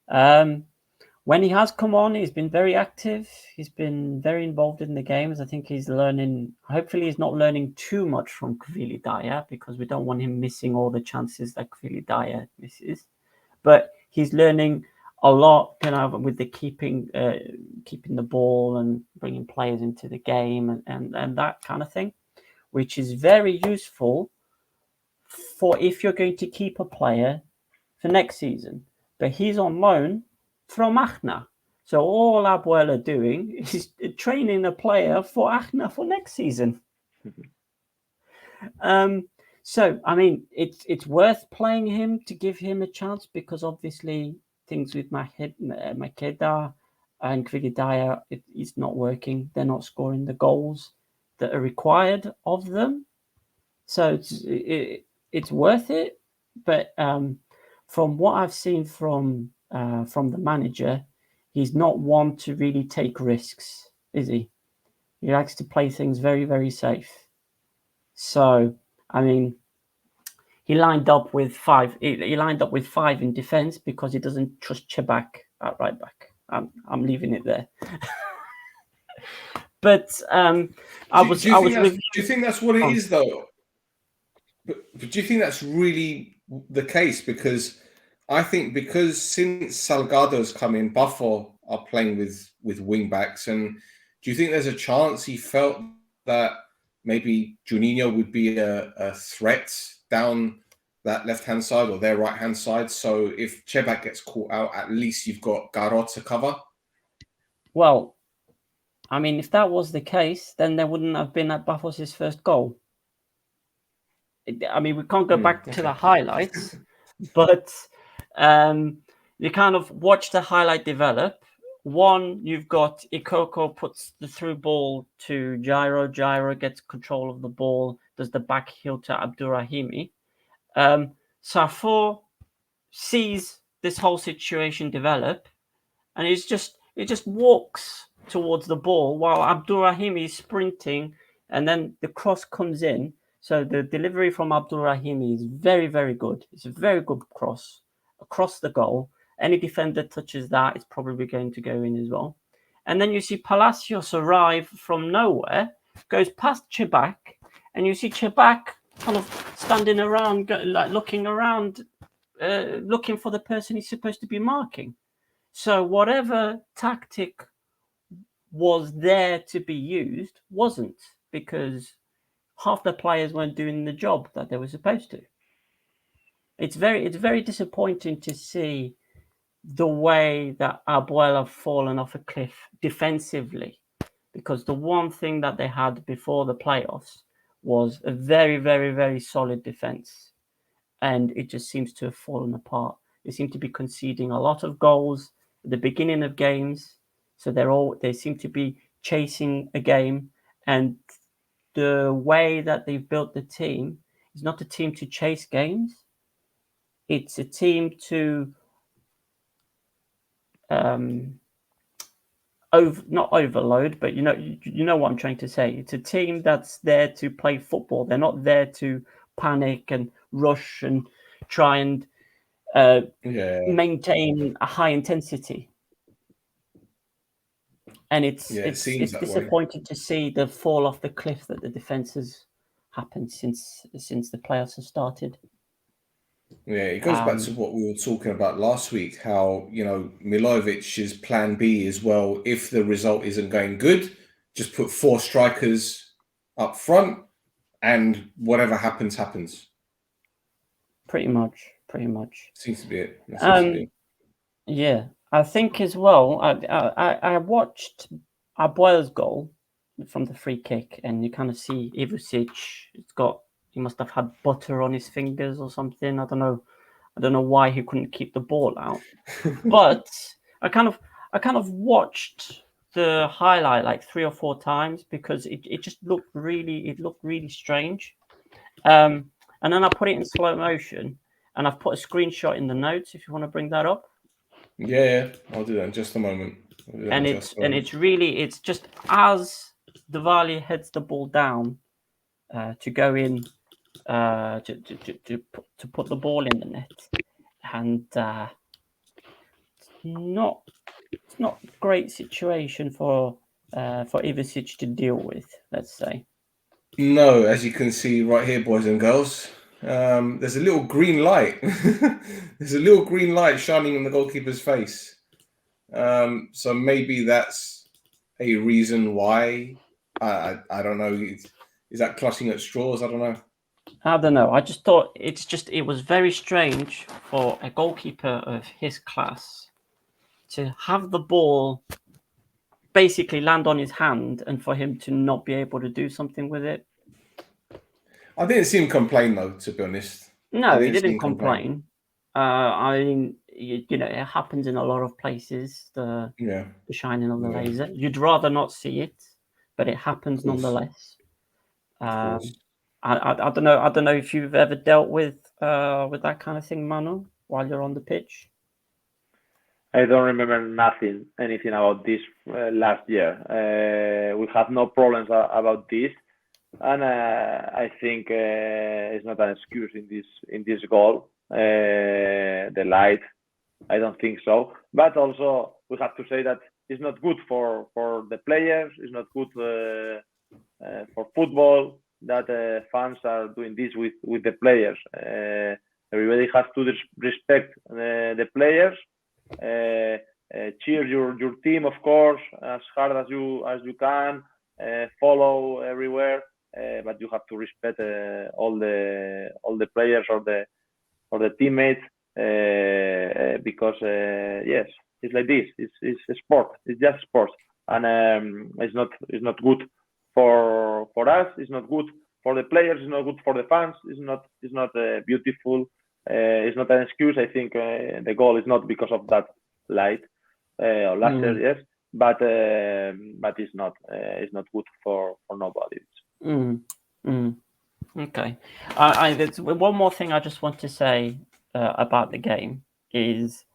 When he has come on, he's been very active. He's been very involved in the games. I think he's learning. Hopefully, he's not learning too much from Kvili Dyer, because we don't want him missing all the chances that Kvili Dyer misses. But he's learning a lot, with the keeping the ball and bringing players into the game and that kind of thing, which is very useful for if you're going to keep a player for next season. But he's on loan from Achna. So all Apoel are doing is training a player for Achna for next season. So, I mean, it's worth playing him to give him a chance, because obviously things with Makeda and Kvili Dyer, it's not working. They're not scoring the goals that are required of them. So it's worth it. But from what I've seen from the manager, he's not one to really take risks, is he? He likes to play things very, very safe. So, I mean, he lined up with 5. He lined up with 5 in defence because he doesn't trust Chebak at right back. I'm leaving it there. But do you think that's what it is, though? But do you think that's really the case? Because I think because since Salgado's come in, Buffon are playing with wing backs, and do you think there's a chance he felt that maybe Juninho would be a threat down that left-hand side or their right-hand side? So if Chebak gets caught out, at least you've got Garot to cover. Well, I mean, if that was the case, then there wouldn't have been at Buffon's first goal. I mean, we can't go back to the highlights, but you kind of watch the highlight develop. One, you've got Ikoko puts the through ball to Gyro. Gyro gets control of the ball, does the back heel to Abdurrahimi. Safor sees this whole situation develop, and it just walks towards the ball while Abdurrahimi is sprinting, and then the cross comes in. So the delivery from Abdurrahimi is very, very good. It's a very good cross across the goal. Any defender touches that, it's probably going to go in as well. And then you see Palacios arrive from nowhere, goes past Chebak, and you see Chebak kind of standing around, like looking around, looking for the person he's supposed to be marking. So whatever tactic was there to be used wasn't, because half the players weren't doing the job that they were supposed to. It's very disappointing to see the way that Abuel have fallen off a cliff defensively, because the one thing that they had before the playoffs was a very, very, very solid defense, and it just seems to have fallen apart. They seem to be conceding a lot of goals at the beginning of games, so they seem to be chasing a game, and the way that they've built the team is not a team to chase games. It's a team to not overload, but you know what I'm trying to say. It's a team that's there to play football. They're not there to panic and rush and try and maintain a high intensity. And it's disappointing to see the fall off the cliff that the defense has happened since the playoffs have started. Yeah, it goes back to what we were talking about last week, how, Milovic's plan B is, well, if the result isn't going good, just put 4 strikers up front and whatever happens, happens. Pretty much. Seems to be it. Yeah, I think as well, I watched Abuel's goal from the free kick, and you kind of see Ivusic, he must have had butter on his fingers or something. I don't know why he couldn't keep the ball out. But I kind of watched the highlight like 3 or 4 times, because it just looked really strange. And then I put it in slow motion, and I've put a screenshot in the notes if you want to bring that up. Yeah, I'll do that in just a moment. It's just as Diwali heads the ball down to go in to put the ball in the net, and it's not a great situation for Ivusic to deal with, let's say. No, as you can see right here, boys and girls, there's a little green light. There's a little green light shining in the goalkeeper's face. So maybe that's a reason why. I don't know. Is that clutching at straws? I don't know. I just thought it was very strange for a goalkeeper of his class to have the ball basically land on his hand and for him to not be able to do something with it. I didn't see him complain, though, to be honest. No, he didn't complain. I mean, it happens in a lot of places, the shining of the laser. You'd rather not see it, but it happens nonetheless. I don't know if you've ever dealt with that kind of thing, Manu, while you're on the pitch. I don't remember anything about this last year. We have no problems about this, and I think it's not an excuse in this goal. The light, I don't think so. But also, we have to say that it's not good for the players. It's not good for football that fans are doing this with the players. Everybody has to respect the players, cheer your team, of course, as hard as you can, follow everywhere, but you have to respect all the players or the teammates, because yes, it's like this. It's a sport. It's just sport, and it's not good for us. It's not good for the players. It's not good for the fans. It's not beautiful. It's not an excuse. I think the goal is not because of that light or laser, yes, but it's not good for nobody. Okay. There's one more thing I just want to say about the game is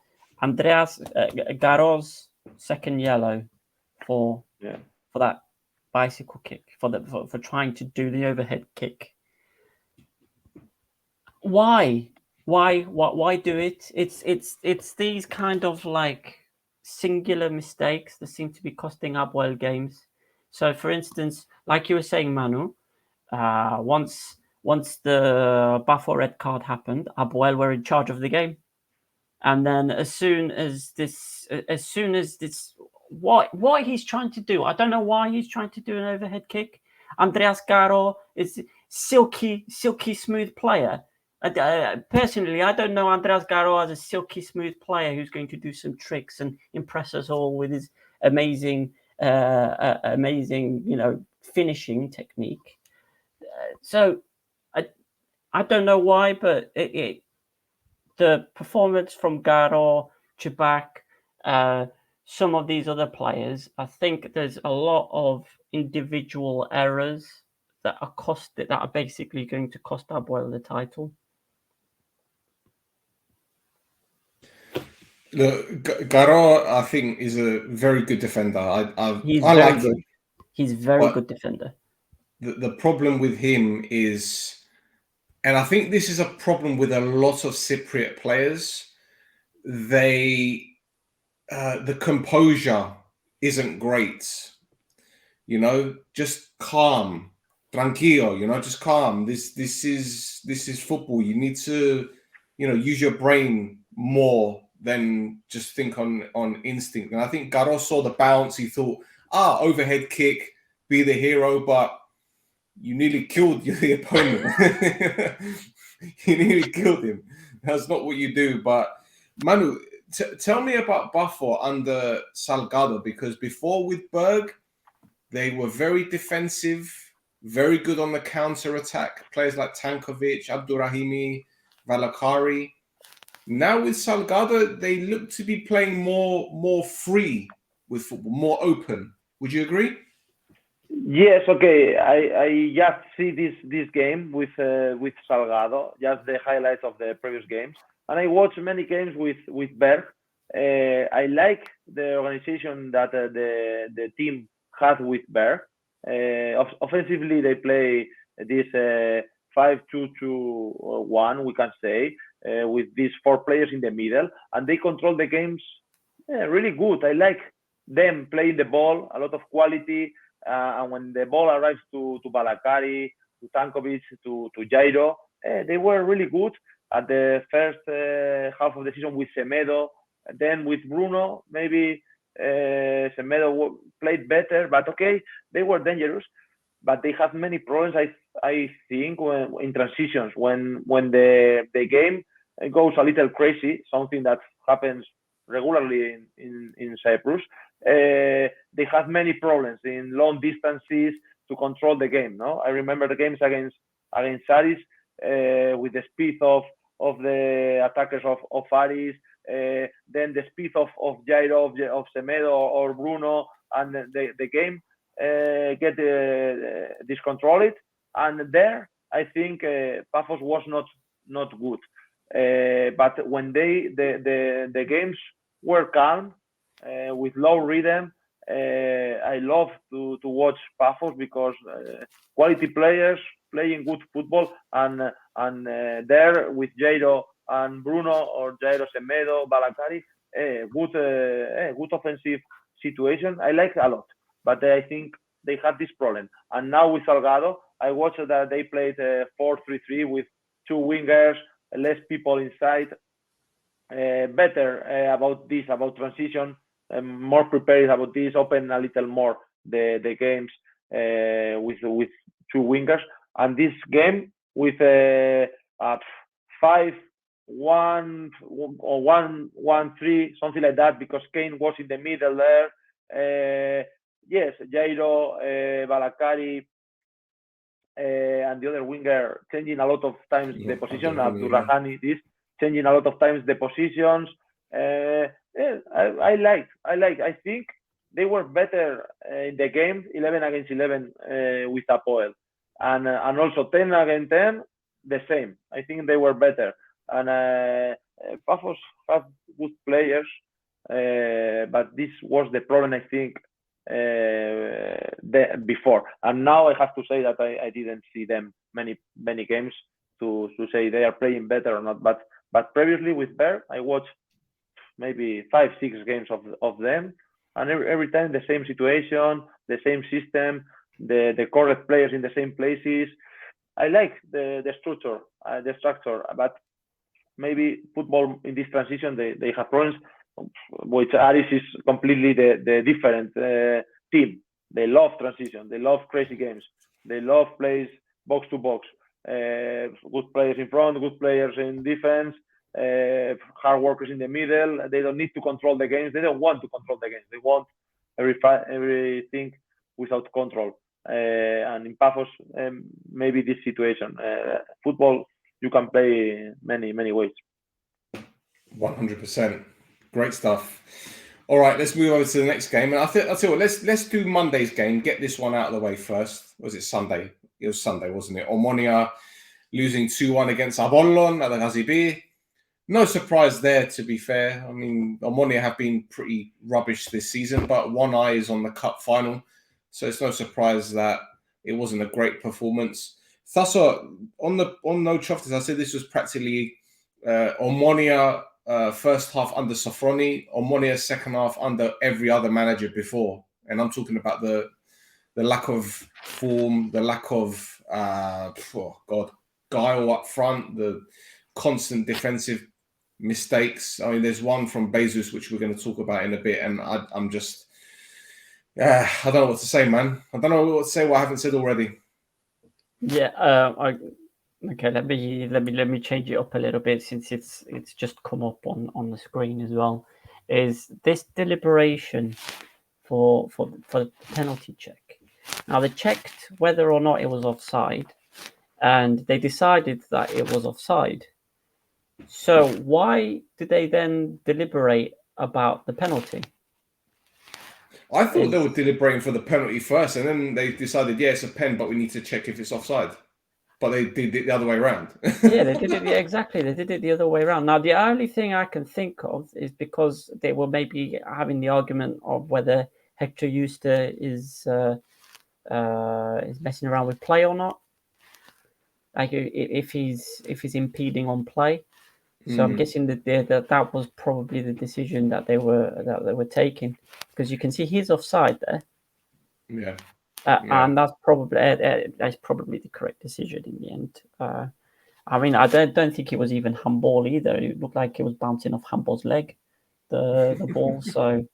Andreas Garo's second yellow for that bicycle kick, for trying to do the overhead kick. Why do it? It's these kind of like singular mistakes that seem to be costing Apoel games. So, for instance, like you were saying, Manu, once the Buffo red card happened, Apoel were in charge of the game, and then as soon as this, what he's trying to do, I don't know why he's trying to do an overhead kick. Andreas Garo is silky smooth player. Personally, I don't know Andreas Garo as a silky smooth player who's going to do some tricks and impress us all with his amazing, finishing technique. So I don't know why, but the performance from Garo, Chibak, some of these other players, I think there's a lot of individual errors that are basically going to cost Apoel the title. Look, Garo, I think, is a very good defender. He's I very like good. him. He's very good defender. The problem with him is, and I think this is a problem with a lot of Cypriot players, the composure isn't great. Just calm, tranquilo. Just calm. This is football. You need to, use your brain more than just think on instinct. And I think Garo saw the bounce. He thought, overhead kick, be the hero, but you nearly killed the opponent. You nearly killed him. That's not what you do. But Manu, tell me about Buffo under Salgado, because before with Berg, they were very defensive, very good on the counter attack. Players like Tankovic, Abdurrahimi, Valakari. Now with Salgado, they look to be playing more free with football, more open. Would you agree? Yes, okay. I just see this game with Salgado, just the highlights of the previous games, and I watched many games with Berg. I like the organization that the team has with Berg. Offensively, they play this 5-2-2-1, we can say, with these 4 players in the middle, and they control the games really good. I like them playing the ball, a lot of quality. And when the ball arrives to Balakari, to Tankovic, to Jairo, they were really good at the first half of the season with Semedo. Then with Bruno, maybe Semedo played better, but okay, they were dangerous. But they have many problems, I think, in transitions. When the game goes a little crazy, something that happens regularly in Cyprus, they have many problems in long distances to control the game. No, I remember the games against Aris with the speed of the attackers of Aris, then the speed of Jairo, of Semedo or Bruno, and the game get discontrolled. And there, I think Paphos was not good. But when the games were calm, with low rhythm, I love to watch Paphos because quality players playing good football, and there with Jairo and Bruno or Jairo, Semedo, Balakari, good offensive situation. I like a lot, but I think they had this problem. And now with Salgado, I watched that they played 4-3-3 with 2 wingers, less people inside, better about transition, more prepared about this, open a little more the games with 2 wingers, and this game with 5-1 or 1-1-3, something like that, because Kane was in the middle there. Yes, Jairo, Balakari, and the other winger changing a lot of times the position. Abdurrahani, this changing a lot of times the positions. I like. I think they were better in the game 11 against 11 with Apoel, and also 10 against 10 the same. I think they were better, and Paphos have good players, but this was the problem, I think, before. And now I have to say that I didn't see them many games to say they are playing better or not. But previously with Bear, I watched maybe 5-6 games of them, and every time the same situation, the same system, the correct players in the same places. I like the structure, but maybe football in this transition they have problems, which Aris is completely the different team. They love transition, they love crazy games, they love plays box to box, good players in front, good players in defense, hard workers in the middle. They don't need to control the games, they don't want to control the games, they want everything without control. And in Paphos, maybe this situation, football, you can play many ways. 100%. Great stuff. All right, let's move over to the next game. And I'll tell you what, let's do Monday's game. Get this one out of the way first. Was it Sunday? It was Sunday, wasn't it? Omonia losing 2-1 against Apollon at the Gazibi. No surprise there, to be fair. I mean, Omonia have been pretty rubbish this season, but one eye is on the cup final. So it's no surprise that it wasn't a great performance. Thasson, on No Chuffers, I said this was practically Omonia first half under Sofroni, Omonia second half under every other manager before. And I'm talking about the lack of form, the lack of, guile up front, the constant defensive mistakes. I mean, there's one from Bezos, which we're going to talk about in a bit. And I'm just... I don't know what to say, man. I don't know what to say what I haven't said already. Yeah, okay. Let me change it up a little bit since it's just come up on the screen as well. Is this deliberation for the penalty check? Now they checked whether or not it was offside, and they decided that it was offside. So why did they then deliberate about the penalty? I thought they were deliberating for the penalty first, and then they decided, yeah, it's a pen, but we need to check if it's offside. But they did it the other way around. Yeah, they did it exactly. They did it the other way around. Now, the only thing I can think of is because they were maybe having the argument of whether Hector Euster is messing around with play or not, like if he's impeding on play. So I'm guessing that was probably the decision that they were taking, because you can see he's offside there. Yeah. And that's probably the correct decision in the end. I mean, I don't think it was even handball either. It looked like it was bouncing off handball's leg, the ball. So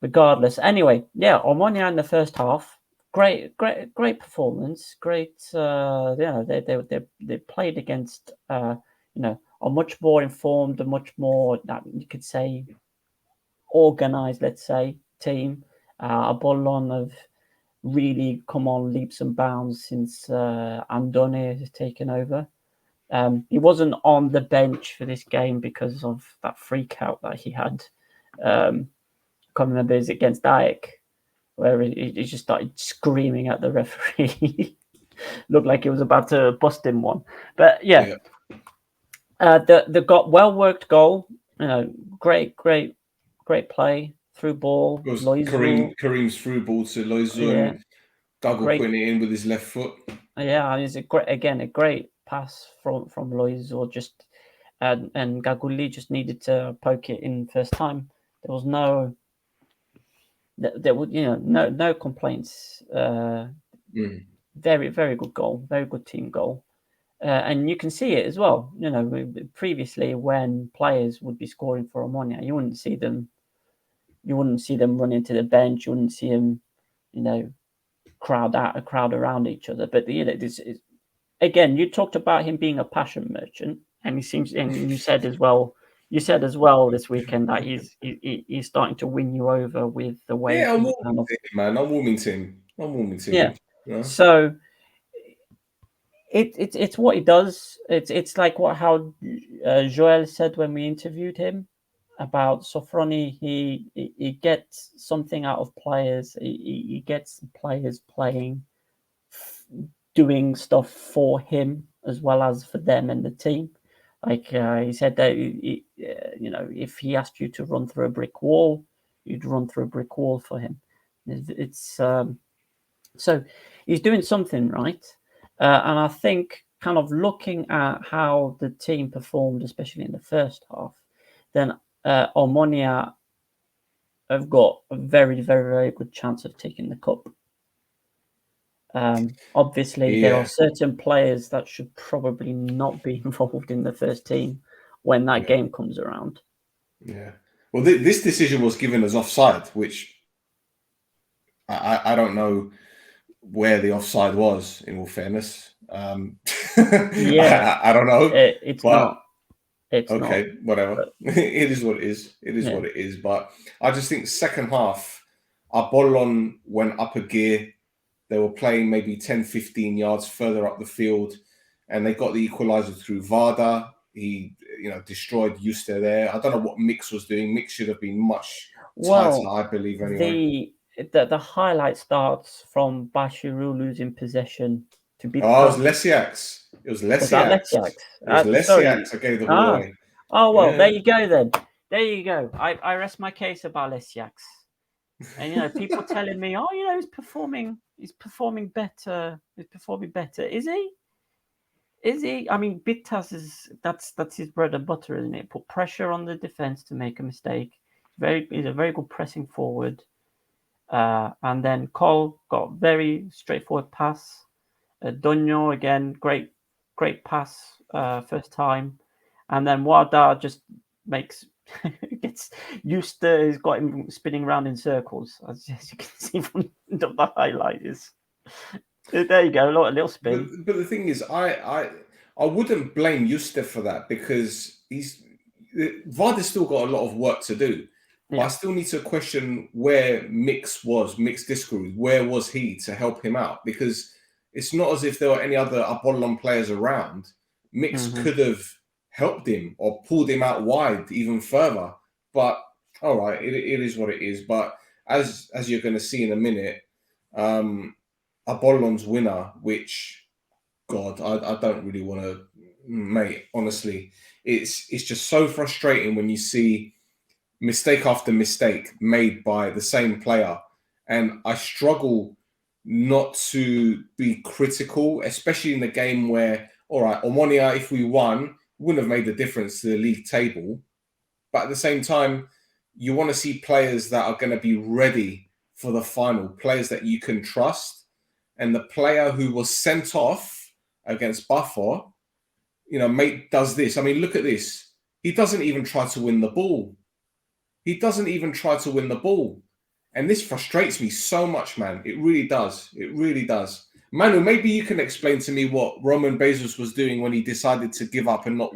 regardless, anyway, yeah, Omonia in the first half, great performance. Great, they played against a much more informed, a much more, you could say, organized, let's say, team. Apollon have really come on leaps and bounds since Andone has taken over. He wasn't on the bench for this game because of that freak out that he had coming up against Dijk, where he just started screaming at the referee. Looked like he was about to bust him one. But yeah. The well-worked goal, great play, through ball. It was Kareem's through ball to Loizu, and Gago putting it in with his left foot. Yeah, it's a great pass from Loizu, just and Gaguli just needed to poke it in first time. There was no complaints. Very, very good goal, very good team goal. And you can see it as well. You know, previously when players would be scoring for Omonia, you wouldn't see them run into the bench. You wouldn't see them, you know, crowd around each other. But you know, again, you talked about him being a passion merchant, and he seems, and you said as well this weekend that he's starting to win you over with the way. Yeah, I'm warming to him, man. I'm warming to him. Yeah. You know? So it's what he does. It's like how Joel said when we interviewed him about Sofroni. He gets something out of players. He gets players playing, doing stuff for him as well as for them and the team. Like he said that you know, if he asked you to run through a brick wall, you'd run through a brick wall for him. It's so he's doing something right. And I think kind of looking at how the team performed, especially in the first half, then Omonia have got a very, very, very good chance of taking the cup. Obviously, there are certain players that should probably not be involved in the first team when that game comes around. Yeah. Well, this decision was given as offside, which I don't know where the offside was, in all fairness. Yeah, I don't know. It's not. It's okay, not, whatever. but It is what it is. It is what it is. But I just think second half, Apollon went up a gear. They were playing maybe 10, 15 yards further up the field, and they got the equaliser through Varda. He, you know, destroyed Juste there. I don't know what Mix was doing. Mix should have been much tighter, I believe, anyway. The highlight starts from Bashiru losing possession to be. It was Lesiak's. It was Lesiak's. It was Lesiak's. I gave the ball away. Oh well, there you go then. There you go. I rest my case about Lesiak's. And you know, people telling me, oh, you know, he's performing better. He's performing better. Is he? Is he? I mean, Bittas that's his bread and butter, isn't it? Put pressure on the defense to make a mistake. He's a very good pressing forward. And then Cole got very straightforward pass. Donio again, great pass first time, and then Wada just gets used to. He's got him spinning around in circles, as you can see from the highlights. There you go, a little spin. But the thing is, I wouldn't blame Juste for that, because Varda's still got a lot of work to do. But I still need to question where Mix Discord, where was he to help him out? Because it's not as if there were any other Apollon players around. Mix could have helped him or pulled him out wide even further. But all right, it is what it is. But as you're going to see in a minute, Apollon's winner, which, God, I don't really want to, mate, honestly. It's just so frustrating when you see mistake after mistake made by the same player. And I struggle not to be critical, especially in the game where, all right, Omonia, if we won, wouldn't have made the difference to the league table. But at the same time, you want to see players that are going to be ready for the final, players that you can trust. And the player who was sent off against Buffer, you know, mate, does this. I mean, look at this. He doesn't even try to win the ball. And this frustrates me so much, man. It really does. Manu, maybe you can explain to me what Roman Bezos was doing when he decided to give up and not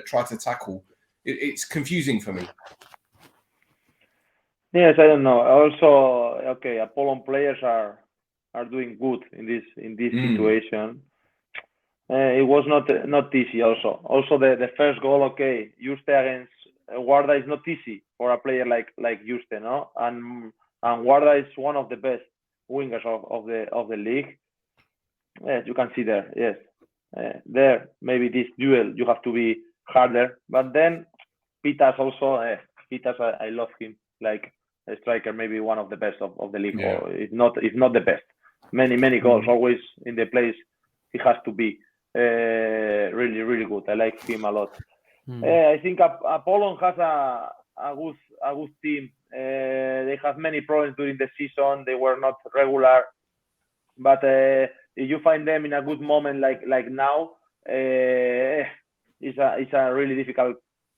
try to tackle. It's confusing for me. Yes, I don't know. Also, okay, Apollon players are doing good in this situation. It was not easy. Also the first goal, okay, Juste against Warda is not easy for a player like Juste, no? And Warda is one of the best wingers of the league. Yes, you can see there. Yes, there maybe this duel you have to be harder. But then Pitas also. Pitas, I love him, like a striker, maybe one of the best of the league, or if not the best. Many goals, always in the place he has to be. Really, really good. I like him a lot. I think Apollon has a good team. They have many problems during the season. They were not regular, but if you find them in a good moment like now, it's a really difficult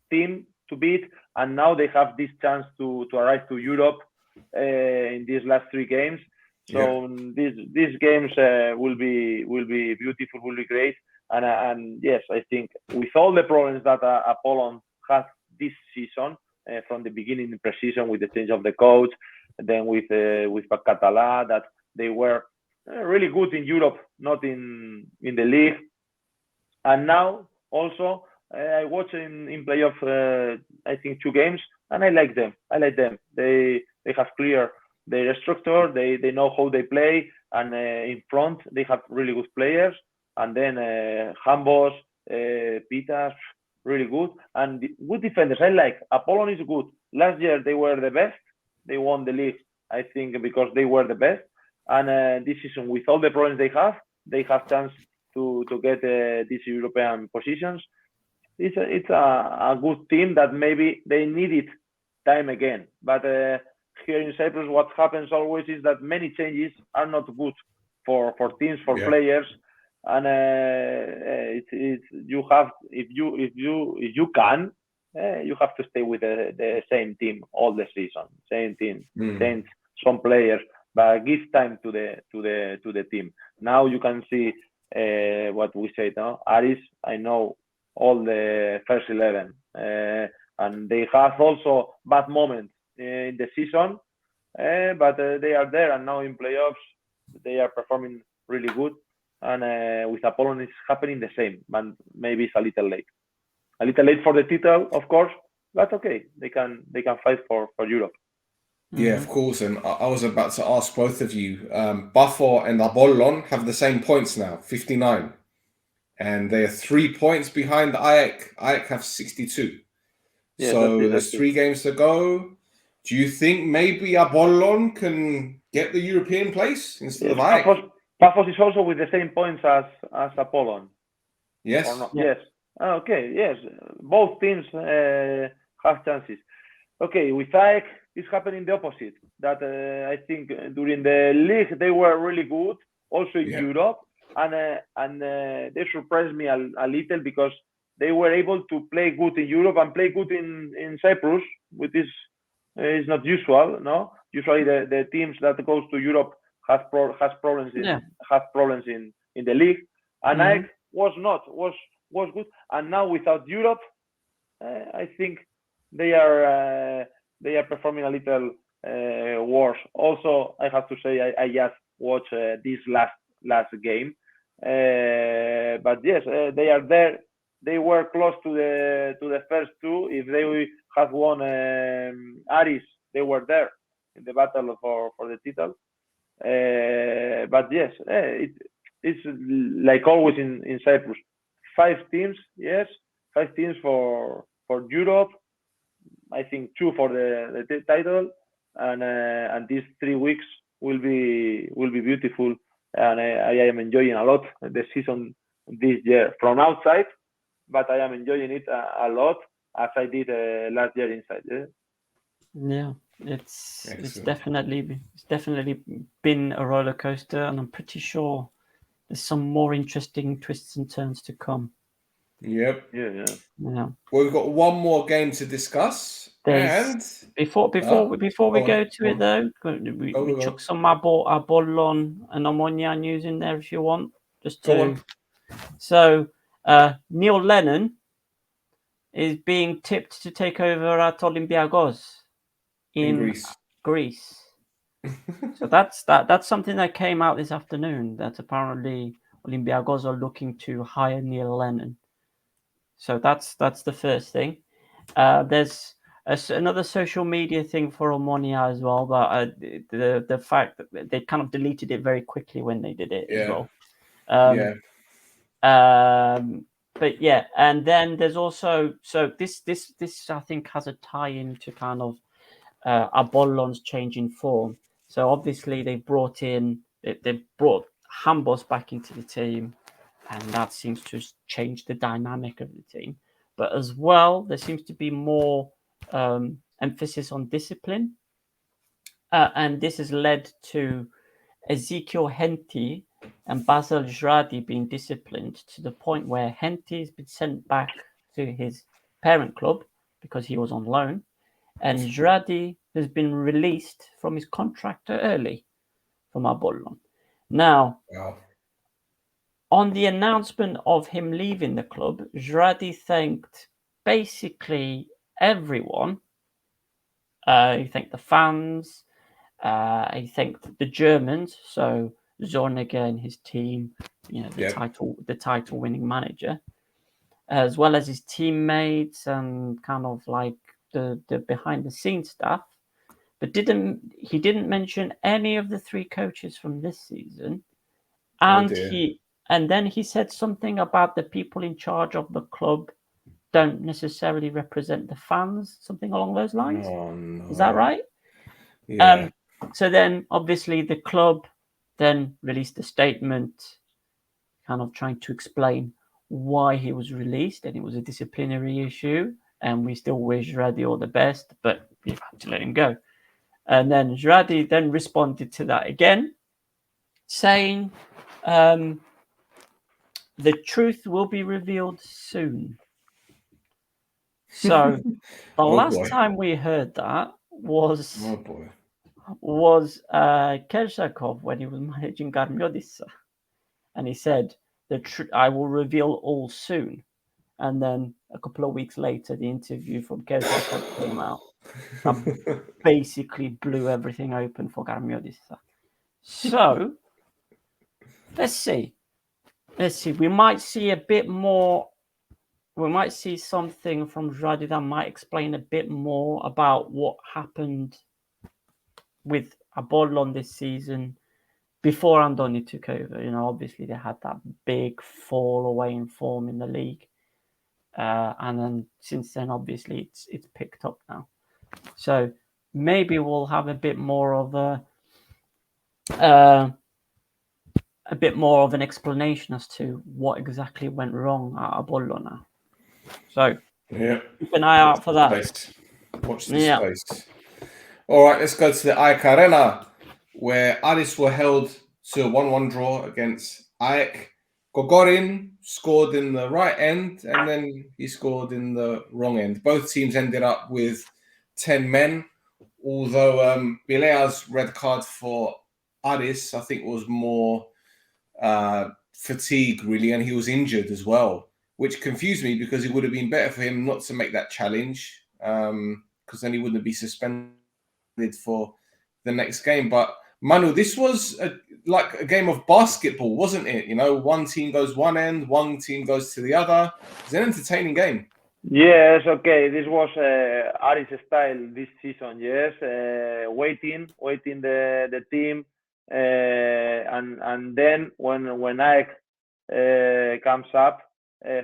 team to beat, and now they have this chance to arrive to Europe in these last 3 games. So these games will be beautiful, will be great, and yes, I think with all the problems that Apollon has this season from the beginning in pre-season with the change of the coach, then with Català, that they were really good in Europe, not in the league, and now also I watch in playoff I think 2 games, and I like them. They have clear their structure. They know how they play, and in front they have really good players. And then Hambos, Pitas, really good, and good defenders. I like Apollon is good. Last year they were the best. They won the league, I think, because they were the best. And this season, with all the problems they have chance to get these European positions. It's a good team that maybe they needed time again. But here in Cyprus, what happens always is that many changes are not good for teams, for players, and you have if you can, you have to stay with the same team all the season, same team, change some players, but give time to the team. Now you can see what we say now. Aris, I know all the first 11, and they have also bad moments in the season, but they are there, and now in playoffs they are performing really good. And with Apollon it's happening the same, but maybe it's a little late for the title, of course, but okay, they can fight for Europe. Yeah, of course. And I was about to ask both of you, Buffo and Apollon have the same points now, 59. And they are 3 points behind AEK. AEK have 62. Yeah, so there's 3 games to go. Do you think maybe Apollon can get the European place instead of AEK? Paphos is also with the same points as Apollon. Yes. Or not? Yes. Okay. Yes. Both teams have chances. Okay. With AEK, it's happening the opposite. That I think during the league they were really good, also in Europe, and they surprised me a little because they were able to play good in Europe and play good in Cyprus, which is not usual. No, usually the teams that goes to Europe has problems in the league, and AEK was good. And now without Europe, I think they are performing a little worse. Also, I have to say I just watched this last game, but yes, they are there. They were close to the first 2. If they had won Aris, they were there in the battle for the title. But yes, it's like always in Cyprus. 5 teams, yes, 5 teams for Europe. I think 2 for the title, and these 3 weeks will be beautiful, and I am enjoying a lot the season this year from outside, but I am enjoying it a lot as I did last year inside. Yeah, it's definitely been a roller coaster, and I'm pretty sure there's some more interesting twists and turns to come. Yep. Yeah. Well, we've got one more game to discuss. Before we go to it though, we chuck some Apollon and Omonia news in there if you want. Just to. So Neil Lennon is being tipped to take over at Olympiakos in Greece. So that's something that came out this afternoon, that apparently Olympiakos are looking to hire Neil Lennon. So that's the first thing. There's another social media thing for Omonia as well, but the fact that they kind of deleted it very quickly when they did it as well. But yeah, and then there's also this I think has a tie-in to kind of Apollon's change in form. So obviously they brought Hambos back into the team, and that seems to change the dynamic of the team. But as well, there seems to be more emphasis on discipline, and this has led to Ezekiel Henty and Basel Jradi being disciplined to the point where Henty's been sent back to his parent club because he was on loan, and Jradi has been released from his contract early from Apollon. Now, Wow. on the announcement of him leaving the club, Jradi thanked basically everyone. He thanked the fans. He thanked the Germans, so Zorniger and his team, the title-winning manager, as well as his teammates and kind of like the behind-the-scenes staff. But he didn't mention any of the 3 coaches from this season, and then he said something about the people in charge of the club don't necessarily represent the fans, something along those lines. Oh, no. Is that right? Yeah. So then, obviously, the club then released a statement kind of trying to explain why he was released, and it was a disciplinary issue, and we still wish Jradi all the best, but we've had to let him go. And then Jradi then responded to that again, saying, the truth will be revealed soon. So the last time we heard that was Kershakov when he was managing Garmiodissa, and he said, I will reveal all soon. And then a couple of weeks later, the interview from Kershakov came out and basically blew everything open for Garmiodissa. So let's see. We might see a bit more. We might see something from Jradi that might explain a bit more about what happened with Apollon this season before Andoni took over. Obviously they had that big fall away in form in the league, and then since then, obviously it's picked up now. So maybe we'll have a bit more of an explanation as to what exactly went wrong at Apollon now. So keep an eye out for that. Watch this space. All right, let's go to the AEK Arena, where Aris were held to a 1-1 draw against AEK. Gogorin scored in the right end, and then he scored in the wrong end. Both teams ended up with 10 men, although Bilea's red card for Aris, I think, was more fatigue, really, and he was injured as well, which confused me because it would have been better for him not to make that challenge, because then he wouldn't be suspended for the next game. But Manu, this was like a game of basketball, wasn't it? One team goes one end, one team goes to the other. It's an entertaining game. Yes, okay. This was Aris style this season. Yes, waiting the team, and then when AEK comes up,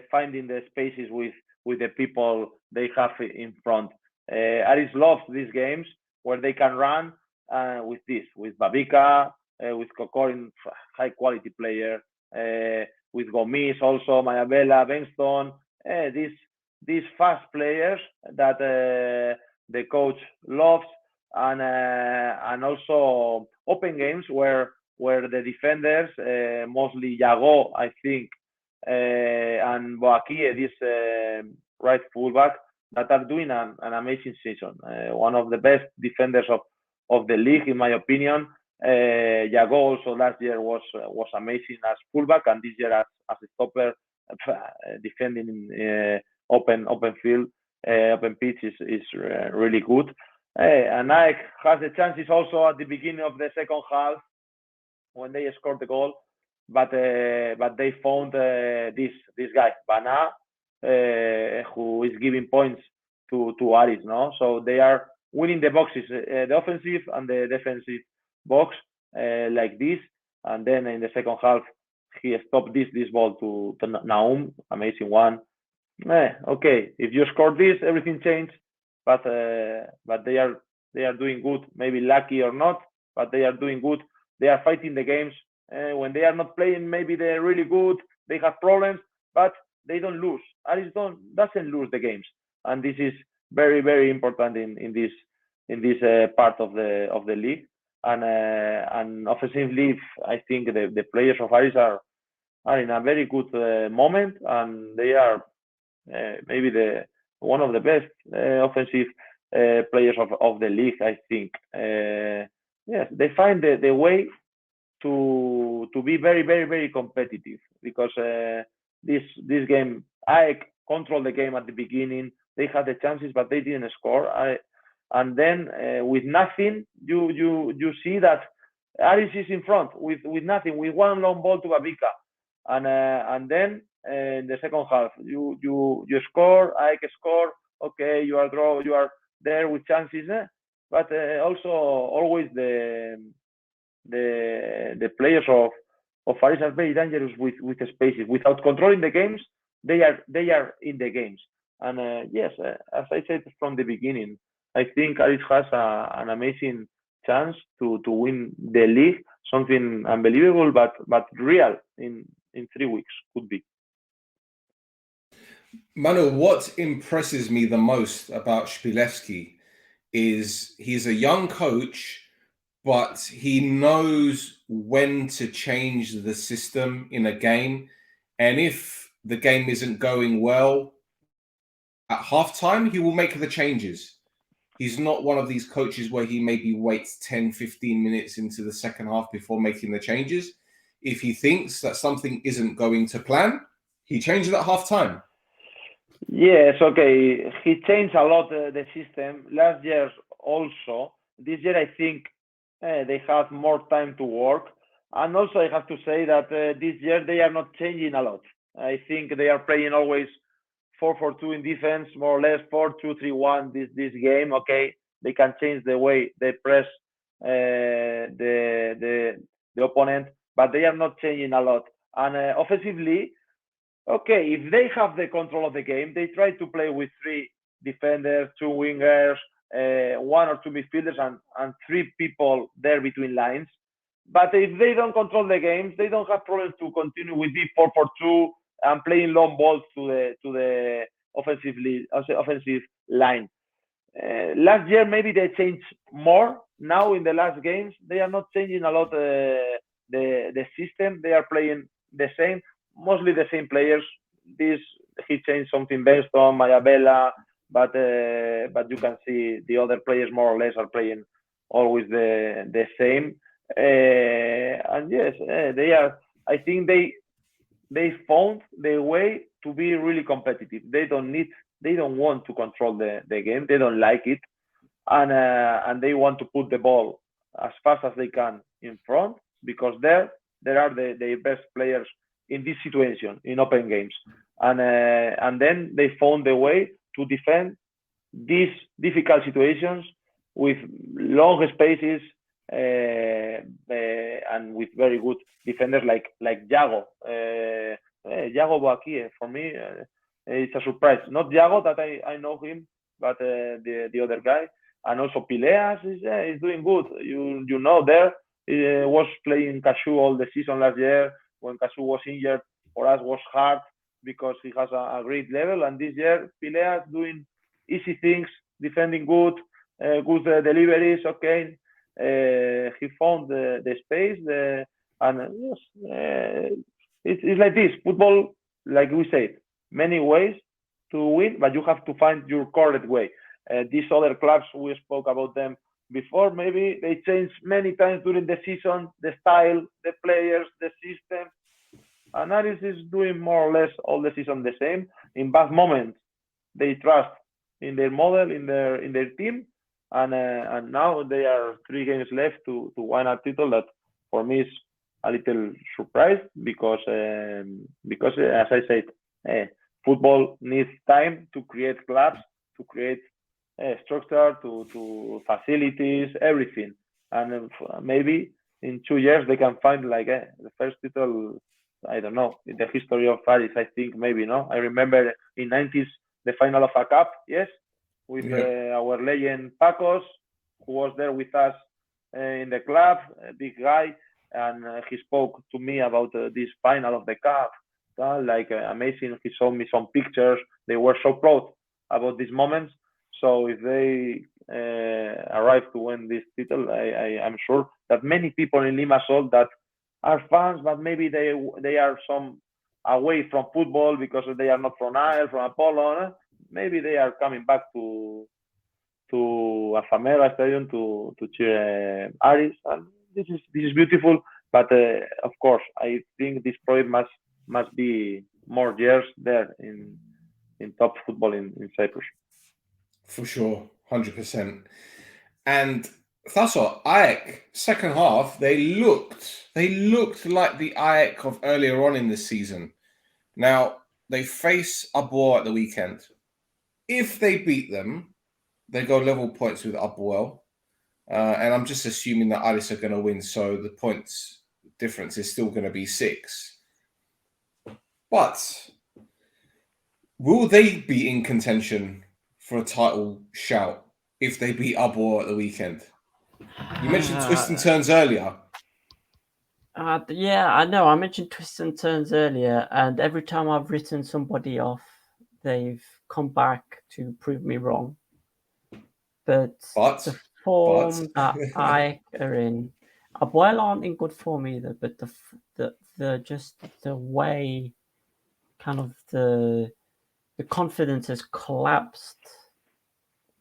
finding the spaces with the people they have in front. Aris loves these games where they can run with Babica, with Kokorin, high quality player, with Gomis also, Mayabella, Benston, these fast players that the coach loves, and also open games where the defenders, mostly Yago, I think, and Boakie, this right fullback, that are doing an amazing season. One of the best defenders of the league, in my opinion. Yago also last year was amazing as fullback, and this year as a stopper, defending in open field, open pitch is really good. And AEK has the chances also at the beginning of the second half when they scored the goal, but they found this guy Bana, who is giving points to Aris, no? So they are winning the boxes, the offensive and the defensive box, like this. And then in the second half, he stopped this ball to Naum, amazing one. Okay, if you score this, everything changed. But they are doing good. Maybe lucky or not, but they are doing good. They are fighting the games. When they are not playing, maybe they're really good. They have problems, but they don't lose. Aris doesn't lose the games, and this is very, very important in this part of the league. and offensively, I think the players of Aris are in a very good moment, and they are maybe one of the best offensive players of the league. I think. Yes, they find the way to be very, very, very competitive, because this game, I controlled the game at the beginning. They had the chances, but they didn't score. And then with nothing, you see that Aris is in front with nothing, with one long ball to Babica, and then in the second half you score, I score. Okay, you are draw, you are there with chances, but also always the players of Aris are very dangerous with the spaces. Without controlling the games, they are in the games. And yes, as I said from the beginning, I think Aris has an amazing chance to win the league, something unbelievable but real in 3 weeks could be. Manu, what impresses me the most about Shpilevsky is he's a young coach, but he knows when to change the system in a game. And if the game isn't going well, at halftime, he will make the changes. He's not one of these coaches where he maybe waits 10, 15 minutes into the second half before making the changes. If he thinks that something isn't going to plan, he changes at halftime. Yes, okay. He changed a lot the system last year also. This year, I think they have more time to work. And also, I have to say that this year they are not changing a lot. I think they are playing always 4-4-2 in defense, more or less 4-2-3-1 this game. Okay, they can change the way they press the opponent, but they are not changing a lot. And offensively, okay, if they have the control of the game, they try to play with 3 defenders, 2 wingers, 1 or 2 midfielders, and 3 people there between lines. But if they don't control the games, they don't have problems to continue with the 4-4-2 and playing long balls to the offensive line. Last year, maybe they changed more. Now, in the last games, they are not changing a lot the system. They are playing the same, mostly the same players. He changed something based on Mayabella, but you can see the other players more or less are playing always the same. And yes, they are. I think they found the way to be really competitive. They don't want to control the game. They don't like it, and they want to put the ball as fast as they can in front, because there are the best players in this situation in open games, and then they found the way to defend these difficult situations with long spaces and with very good defenders like Yago. Yago Boakie, for me, it's a surprise. Not Yago that I know him, but the other guy. And also Pileas is doing good. You know, there he was playing Cashew all the season last year. When Cashew was injured, for us was hard because he has a great level. And this year, Pileas doing easy things, defending good, good deliveries. Okay, he found the space, and yes, it's like this football. Like we said, many ways to win, but you have to find your correct way. These other clubs, we spoke about them before. Maybe they change many times during the season, the style, the players, the system. And Aris is doing more or less all the season the same. In bad moments, they trust in their model, in their team, and now they are 3 games left to win a title that for me is a little surprise because as I said, football needs time to create clubs, to create structure, to facilities, everything, and maybe in 2 years they can find like the first title. I don't know, in the history of Aris, I think maybe, no? I remember in 90s, the final of a cup, yes, with our legend Pacos, who was there with us in the club, a big guy, and he spoke to me about this final of the cup, like amazing. He showed me some pictures. They were so proud about these moments. So if they arrive to win this title, I'm sure that many people in Limassol that are fans, but maybe they are some away from football because they are not from Isle, from Apollo. Maybe they are coming back to Alfamera Stadium to cheer Aris, and this is beautiful. But of course, I think this project must be more years there in top football in Cyprus. For sure, 100%. And Thasson, Ajax, second half, they looked like the Ajax of earlier on in the season. Now, they face Abuel at the weekend. If they beat them, they go level points with Abuel. And I'm just assuming that Aris are going to win, so the points difference is still going to be 6. But will they be in contention for a title shout if they beat Abuel at the weekend? You mentioned twists and turns earlier. Yeah, I know. I mentioned twists and turns earlier, and every time I've written somebody off, they've come back to prove me wrong. But the form that I are in, Abuel aren't in good form either. But the just the way, kind of the confidence has collapsed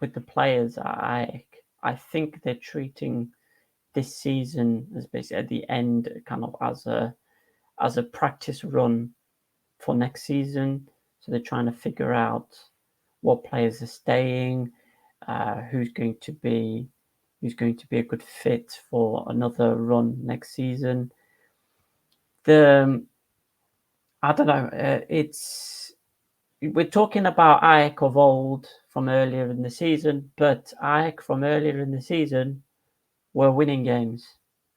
with the players. I think they're treating this season as basically at the end, kind of as a practice run for next season. So they're trying to figure out what players are staying, who's going to be a good fit for another run next season. I don't know. We're talking about Ajax of old from earlier in the season, but Ajax from earlier in the season were winning games.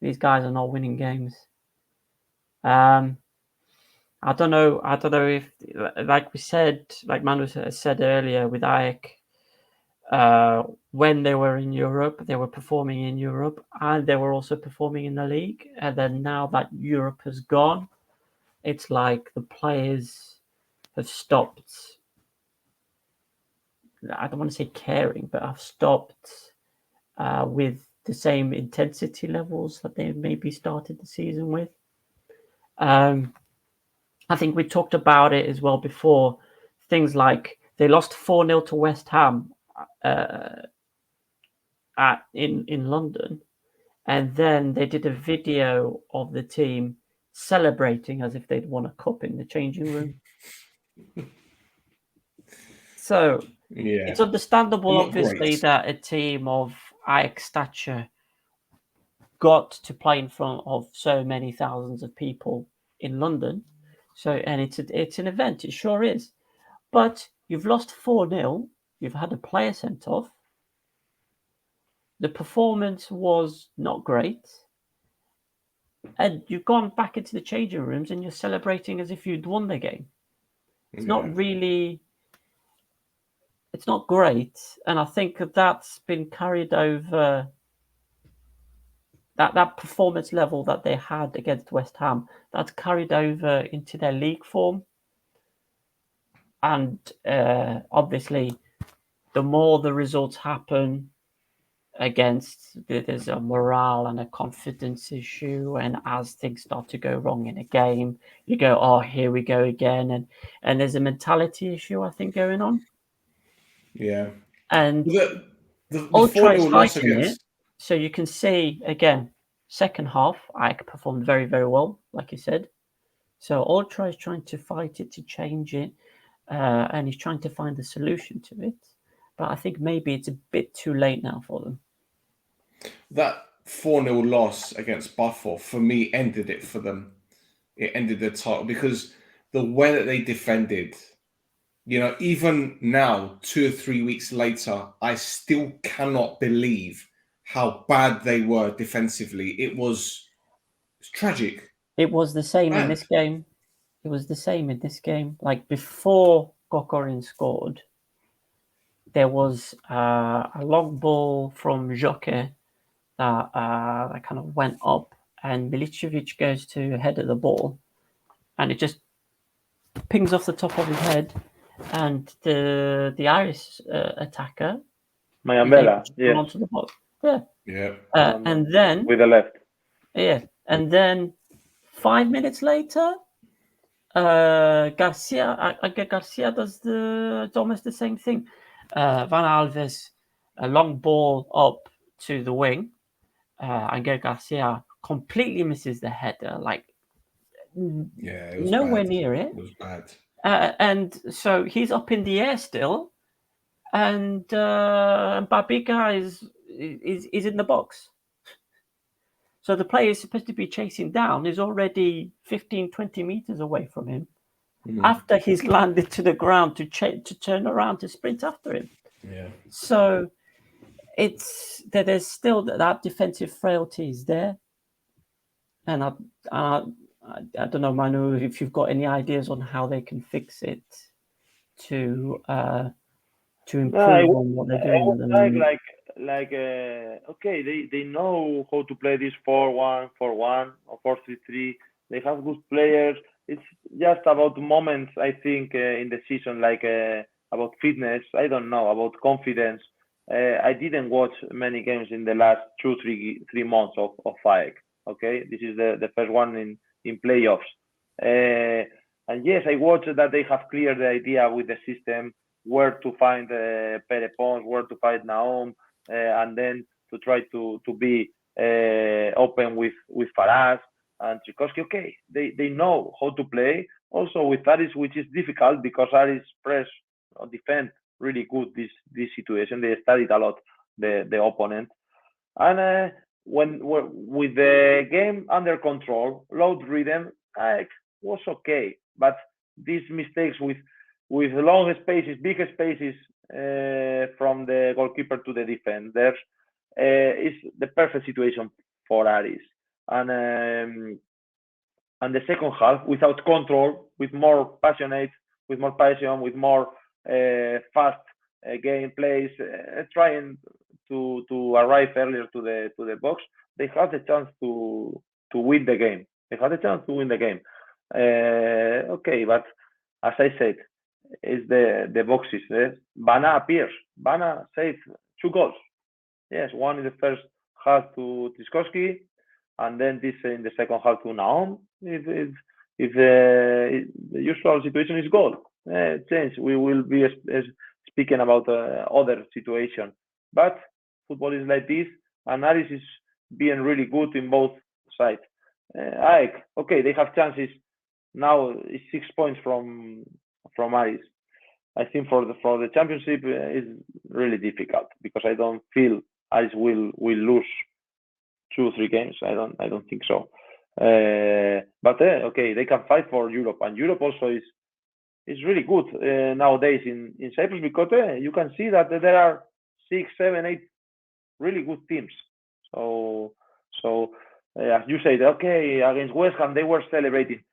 These guys are not winning games. I don't know if, like we said, like Manu said earlier with Ajax, when they were in Europe, they were performing in Europe, and they were also performing in the league. And then now that Europe has gone, it's like the players have stopped. I don't want to say caring, but have stopped with the same intensity levels that they maybe started the season with. I think we talked about it as well before. Things like they lost 4-0 to West Ham in London, and then they did a video of the team celebrating as if they'd won a cup in the changing room. So it's understandable, obviously, that a team of Ajax stature got to play in front of so many thousands of people in London. So, and it's an event, it sure is. But you've lost 4-0, you've had a player sent off. The performance was not great. And you've gone back into the changing rooms and you're celebrating as if you'd won the game. It's not really, it's not great. And I think that's been carried over. That performance level that they had against West Ham, that's carried over into their league form. And obviously, the more the results happen against, there's a morale and a confidence issue. And as things start to go wrong in a game, you go, oh, here we go again. And there's a mentality issue, I think, going on. Yeah. And the Ultra is fighting it. So you can see, again, second half, Ike performed very, very well, like you said. So Ultra is trying to fight it, to change it, and he's trying to find a solution to it. But I think maybe it's a bit too late now for them. That 4-0 loss against Buffalo, for me, ended it for them. It ended the title because the way that they defended, even now, 2 or 3 weeks later, I still cannot believe how bad they were defensively. It's tragic. It was the same in this game. Like before Kokorin scored, there was a long ball from Joke that kind of went up, and Milicevic goes to head at the ball, and it just pings off the top of his head, and the Aris attacker Mayambela, yes. Onto the box. Yeah. Yeah. And then with the left. Yeah, and then 5 minutes later, Garcia, Garcia does almost the same thing. Van Alves, a long ball up to the wing. Angel Garcia completely misses the header, like it was nowhere bad. near it. It was bad. And so he's up in the air still, and Babica is in the box. So the player is supposed to be chasing down is already 15, 20 meters away from him after he's landed to the ground to turn around to sprint after him. Yeah. So it's that there's still that defensive frailty is there. And I don't know, Manu, if you've got any ideas on how they can fix it to improve on what they're doing at the moment. Okay, they know how to play this 4-1, 4-1 or 4-3-3. They have good players. It's just about moments, I think, in the season, about fitness. I don't know, about confidence. I didn't watch many games in the last 2-3 months of FAEC. Okay, this is the first one in playoffs. And yes, I watched that they have cleared the idea with the system, where to find Pere Pons, where to find Naum, and then to try to be open with Faraz and Tchaikovsky. Okay, they know how to play. Also with Aris, which is difficult because Aris press or defend really good this situation. They studied a lot the opponent, and when with the game under control, load rhythm, was okay. But these mistakes with long spaces, big spaces from the goalkeeper to the defender is the perfect situation for Aris. And the second half, without control, with more passionate, with more passion, with more fast game plays, trying to arrive earlier to the box, they had the chance to win the game. They had the chance to win the game. Okay, but as I said, is the boxes. Bana appears. Bana saved 2 goals. Yes, one in the first half to Tchaikovsky, and then this in the second half to Naum. If the usual situation is goal, change. We will be speaking about other situation. But football is like this, and Aris is being really good in both sides. Okay, they have chances now. It's 6 points from Aris. I think for the championship is really difficult because I don't feel Aris will lose 2 or 3 games. I don't think so. But okay, they can fight for Europe, and Europe also is really good nowadays in Cyprus because you can see that there are 6, 7, 8 really good teams. So as you said, okay, against West Ham they were celebrating.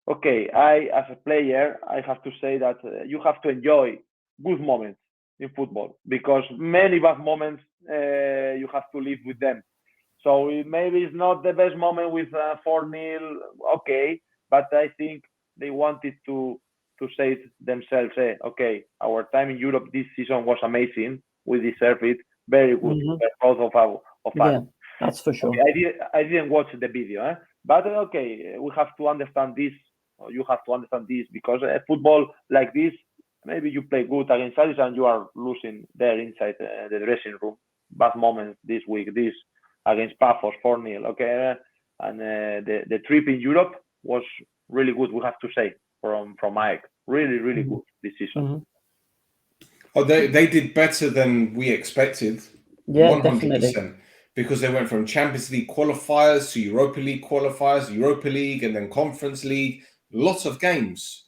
Okay, as a player, I have to say that you have to enjoy good moments in football because many bad moments you have to live with them. So maybe it's not the best moment with 4-0, okay, but I think they wanted to say themselves, okay, our time in Europe this season was amazing. We deserve it. Very good. We're proud of us. Yeah, that's for sure. Okay, I didn't watch the video, but okay, we have to understand this. You have to understand this because football like this, maybe you play good against Aris and you are losing there inside the dressing room. Bad moments this week, this against Paphos 4-0, okay, and the trip in Europe was really good. We have to say from Mike, really good this season. Oh, they did better than we expected. Yeah, 100%. definitely. Because they went from Champions League qualifiers to Europa League qualifiers, Europa League, and then Conference League. Lots of games.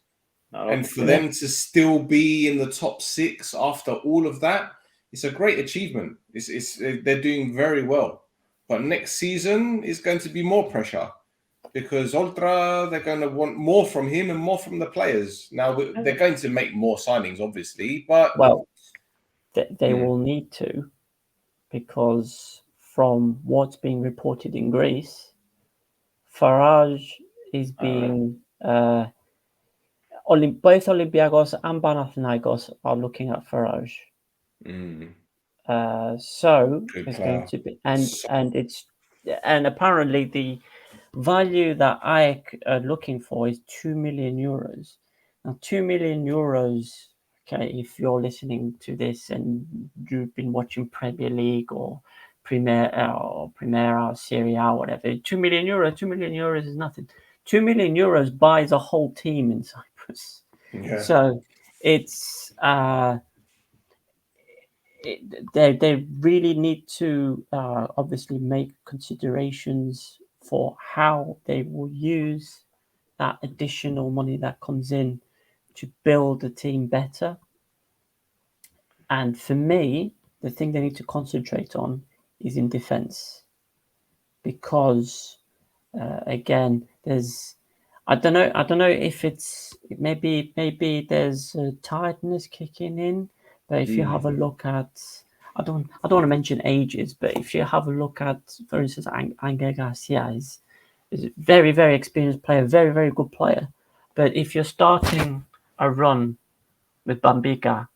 And for them to still be in the top 6 after all of that, it's a great achievement. They're doing very well. But next season is going to be more pressure because Oltra, they're going to want more from him and more from the players. Now, they're going to make more signings, obviously, but... Well, they will need to because from what's being reported in Greece, Farage is being... both Olympiacos and Panathinaikos are looking at Farage. So Good it's player. going to be, and apparently the value that I are looking for is 2 million euros. Now, 2 million euros. Okay, if you're listening to this and you've been watching Premier League or Primera, Serie A, whatever, 2 million euros. 2 million euros is nothing. 2 million euros buys a whole team in Cyprus. Yeah. So it's they really need to obviously make considerations for how they will use that additional money that comes in to build the team better. And for me, the thing they need to concentrate on is in defense, because again, there's I don't know if it's maybe there's tiredness kicking in, but if you have a look at I don't want to mention ages, but if you have a look at, for instance, Manu Garcia is a very, very experienced player, very, very good player. But if you're starting a run with Bambica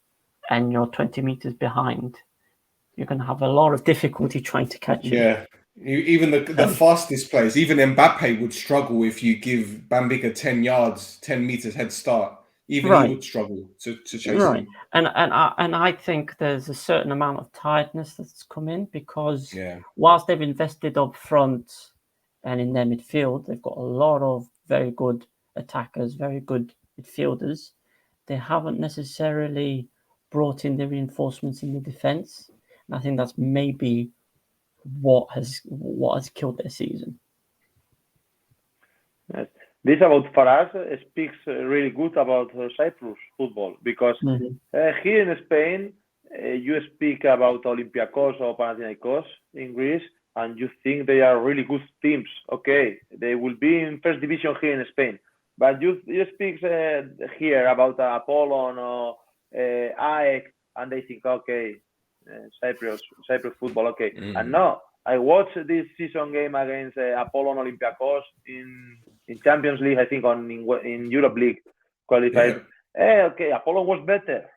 and you're 20 meters behind, you're going to have a lot of difficulty trying to catch him. Yeah. Even the fastest players, even Mbappe would struggle if you give Bambica 10 yards, 10 meters head start. Even he would struggle to chase him. And I think there's a certain amount of tiredness that's come in, because whilst they've invested up front and in their midfield, they've got a lot of very good attackers, very good midfielders. They haven't necessarily brought in the reinforcements in the defence. And I think that's maybe what has killed their season. Yes. This about Faraz speaks really good about Cyprus football, because here in Spain, you speak about Olympiacos or Panathinaikos in Greece, and you think they are really good teams. Okay, they will be in first division here in Spain, but you speak here about Apollon or AEK, and they think, okay, Cyprus football, okay. And no, I watched this season game against Apollon Olympiacos in Champions League, I think in Europe League qualified. Okay, Apollon was better,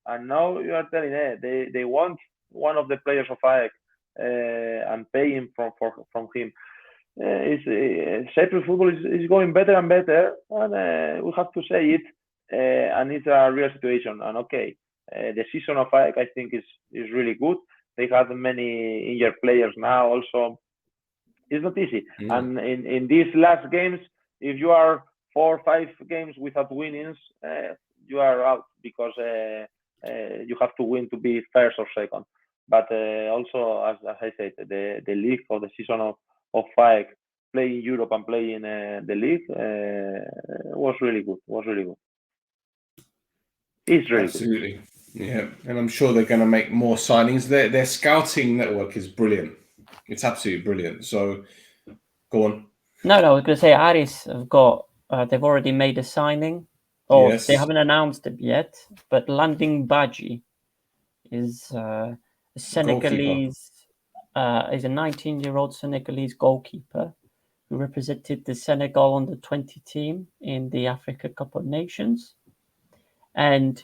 and now you are telling they want one of the players of AEK and paying from him. Cyprus football is going better and better, and we have to say it, and it's a real situation. And okay, the season of AEK, I think, is really good. They have many injured players now also. It's not easy. And in these last games, if you are 4 or 5 games without winnings, you are out, because you have to win to be first or second. But also, as I said, the league or the season of AEK, playing Europe and playing the league, was really good. It's really Absolutely. Good. Yeah, and I'm sure they're going to make more signings. Their scouting network is brilliant. It's absolutely brilliant. So, go on. No, I was going to say Aris have got. They've already made a signing, or they haven't announced it yet. But Landing Badji is a Senegalese. Is a 19-year-old Senegalese goalkeeper who represented the Senegal under-20 team in the Africa Cup of Nations, and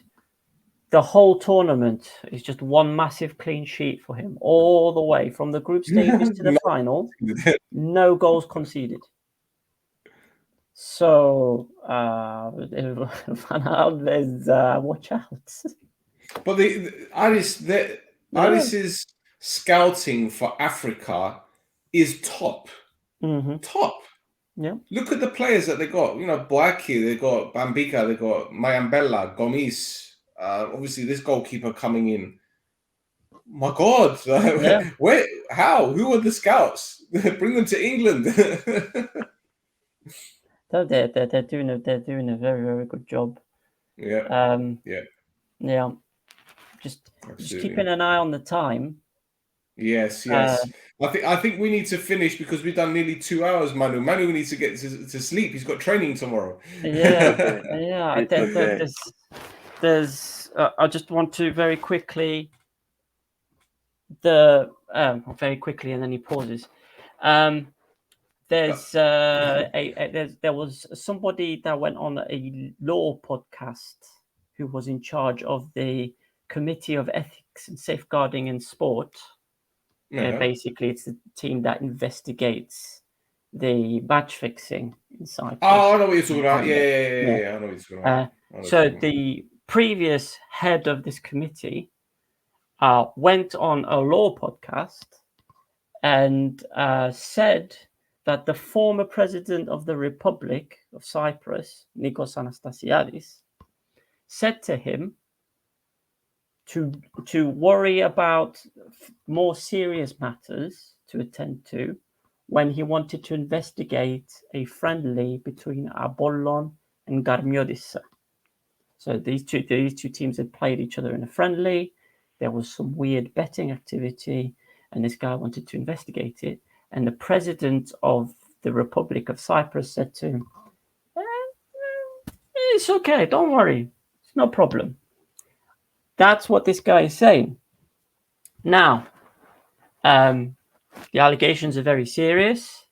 the whole tournament is just one massive clean sheet for him, all the way from the group stages to the final. No goals conceded. So, Van Alves, watch out. But Aris's scouting for Africa is top. Top. Yeah. Look at the players that they got. You know, Boaki, they got Bambica, they got Mayambela, Gomis. Obviously, this goalkeeper coming in. My God, where? How? Who are the scouts? Bring them to England. No, they're doing a very, very good job. Yeah. Yeah. Just keeping an eye on the time. Yes. I think we need to finish, because we've done nearly 2 hours, Manu. Manu needs to get to sleep. He's got training tomorrow. Yeah. There's. I just want to very quickly. Very quickly, and then he pauses. There was somebody that went on a law podcast who was in charge of the Committee of ethics and safeguarding in sport. Basically, it's the team that investigates the match fixing in Cyprus. Oh, I know what you're talking about. Yeah. I know what you're talking about. So the previous head of this committee went on a law podcast and said that the former president of the Republic of Cyprus, Nikos Anastasiadis, said to him to worry about more serious matters to attend to when he wanted to investigate a friendly between Apollon and Garmiodissa. So these two teams had played each other in a friendly. There was some weird betting activity, and this guy wanted to investigate it. And the president of the Republic of Cyprus said to him, "It's okay, don't worry, it's no problem." That's what this guy is saying. Now, the allegations are very serious,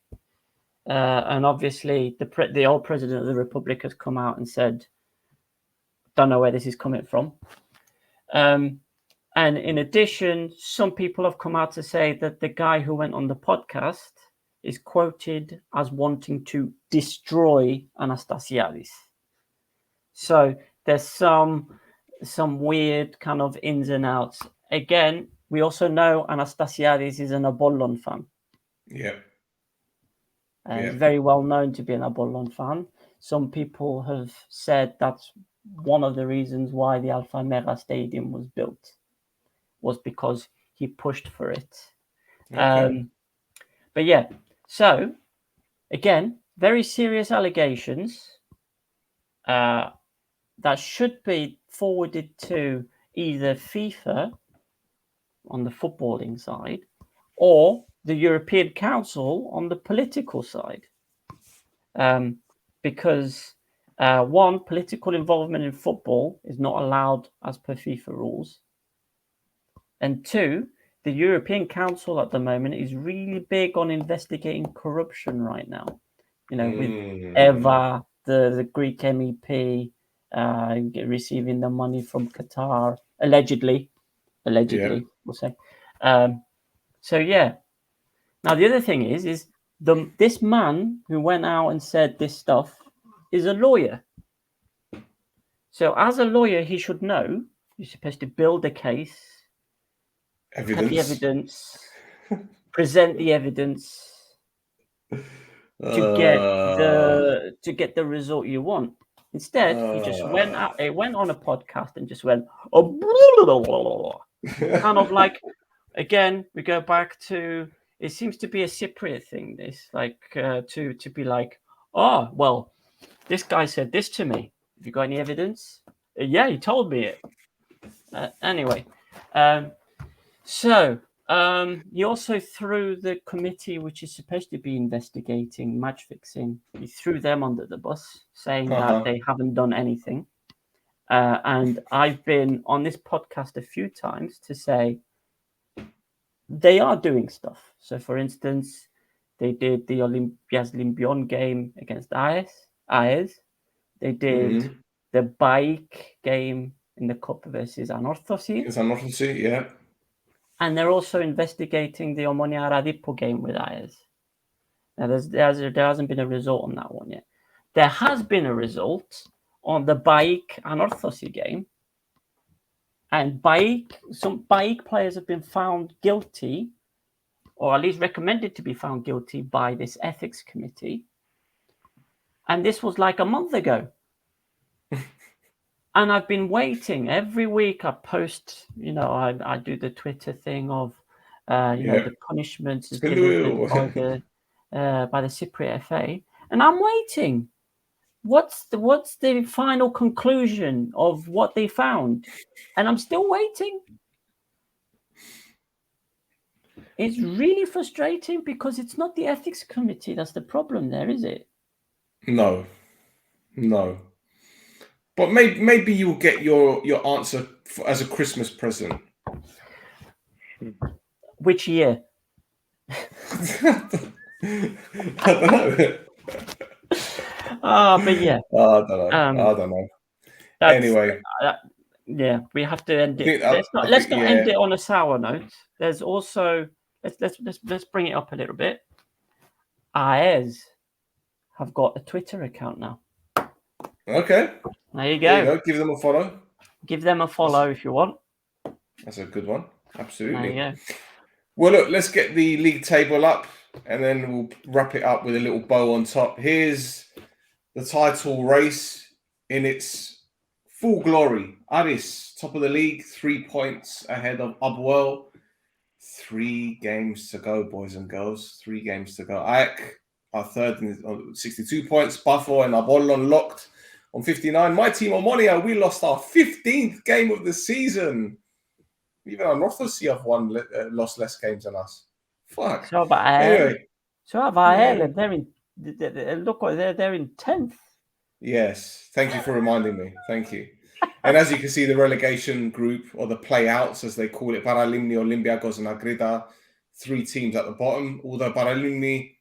and obviously the old president of the Republic has come out and said, "Don't know where this is coming from." And in addition, some people have come out to say that the guy who went on the podcast is quoted as wanting to destroy Anastasiadis. So there's some weird kind of ins and outs. Again, we also know Anastasiadis is an Apollon fan. He's very well known to be an Apollon fan. Some people have said that's one of the reasons why the Alpha Mega Stadium was built, was because he pushed for it. But yeah, so again, very serious allegations that should be forwarded to either FIFA on the footballing side or the European Council on the political side. Because one, political involvement in football is not allowed as per FIFA rules. And two, the European Council at the moment is really big on investigating corruption right now. With Eva, the Greek MEP, receiving the money from Qatar, allegedly, we'll say. So yeah. Now the other thing is this man who went out and said this stuff is a lawyer. So as a lawyer, he should know you're supposed to build a case, have the evidence, present the evidence to get the result you want. Instead, he just went on a podcast and just went, kind of like, again, we go back to, it seems to be a Cypriot thing, this, like, to be like, oh, well, this guy said this to me. Have you got any evidence? Yeah, he told me it. Anyway, so he also threw the committee, which is supposed to be investigating match fixing, he threw them under the bus, saying that they haven't done anything. And I've been on this podcast a few times to say they are doing stuff. So, for instance, they did the Olympias Lympion game against AES. They did the bike game in the Cup versus Anorthosis. It's Anorthosis, yeah. And they're also investigating the Omonia Radipo game with AES. Now, there hasn't been a result on that one yet. There has been a result on the bike Anorthosis game. And some bike players have been found guilty, or at least recommended to be found guilty by this ethics committee. And this was like a month ago. And I've been waiting. Every week I post, I do the Twitter thing of, the punishments is given by the Cypriot FA. And I'm waiting. What's the final conclusion of what they found? And I'm still waiting. It's really frustrating because it's not the ethics committee that's the problem there, is it? No. But maybe you'll get your answer as a Christmas present. Which year? I don't know. But yeah. I don't know. Anyway. Yeah, we have to end it. I Let's think, not yeah. end it on a sour note. There's also let's bring it up a little bit. Aris have got a Twitter account now. Okay. There you go. There you go. Give them a follow. Give them a follow if you want. That's a good one. Absolutely. There you go. Well, look, let's get the league table up and then we'll wrap it up with a little bow on top. Here's the title race in its full glory. Aris, top of the league, 3 points ahead of Upwell. 3 games to go, boys and girls. 3 games to go. Ayak, our third, on 62 points. Buffalo and Apollon locked on 59. My team, Omonia, we lost our 15th game of the season. Even our North have lost less games than us. Fuck. So about anyway. So have Ireland. They're in. Look, they're in 10th. Yes. Thank you for reminding me. Thank you. And as you can see, the relegation group, or the play-outs, as they call it, Paralimni, Olympiacos, and Agreda, 3 teams at the bottom. Although Paralimni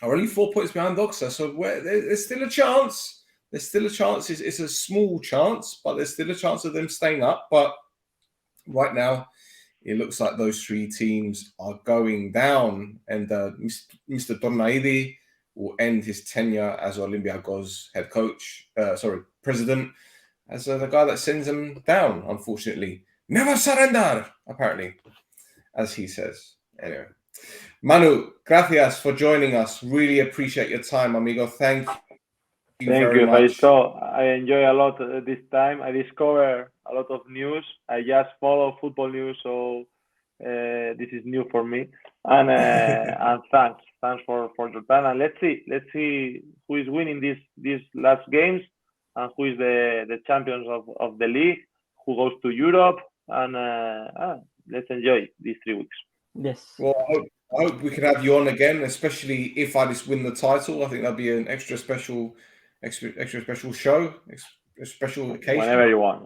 are only 4 points behind Doxa, so there's still a chance. There's still a chance. It's a small chance, but there's still a chance of them staying up. But right now, it looks like those 3 teams are going down, and Mr. Tornaidi will end his tenure as Olympiacos head coach, president, as the guy that sends them down, unfortunately. Never surrender, apparently, as he says. Anyway. Manu, gracias for joining us. Really appreciate your time, amigo. Thank you very much. I enjoy a lot this time. I discover a lot of news. I just follow football news, so this is new for me. And and thanks for your time. And let's see who is winning these last games, and who is the champions of the league, who goes to Europe, and let's enjoy these 3 weeks. Yes. Well, I hope we can have you on again, especially if I just win the title. I think that'll be an extra special show, a special occasion. Whenever you want,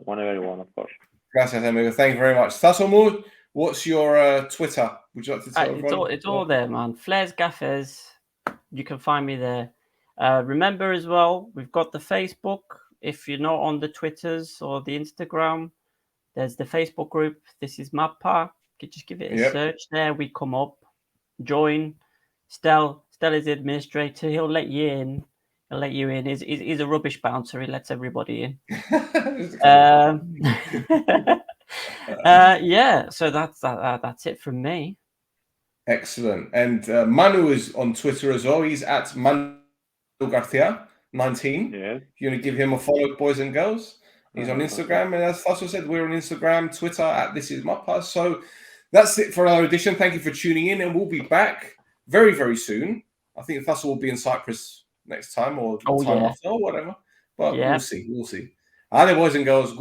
of course. Gracias, amigo. Thank you very much. Thasson, what's your Twitter? Would you like to tell everyone? It's all there, man. Flares Gaffers. You can find me there. Remember as well, we've got the Facebook. If you're not on the Twitters or the Instagram, there's the Facebook group. This is Mappa. You just give it a search there. We come up. Join. Stel is the administrator. He'll let you in. He's a rubbish bouncer. He lets everybody in. Yeah. So that's it from me. Excellent. And Manu is on Twitter as well. He's at Manu Garcia 19. Yeah. If you want to give him a follow, boys and girls. He's on Instagram, and as Thasson said, we're on Instagram, Twitter at This Is Mappa. So that's it for another edition. Thank you for tuning in, and we'll be back very, very soon. I think Thasson will be in Cyprus next time, or time after, or whatever. But we'll see. Ale, boys and girls. Good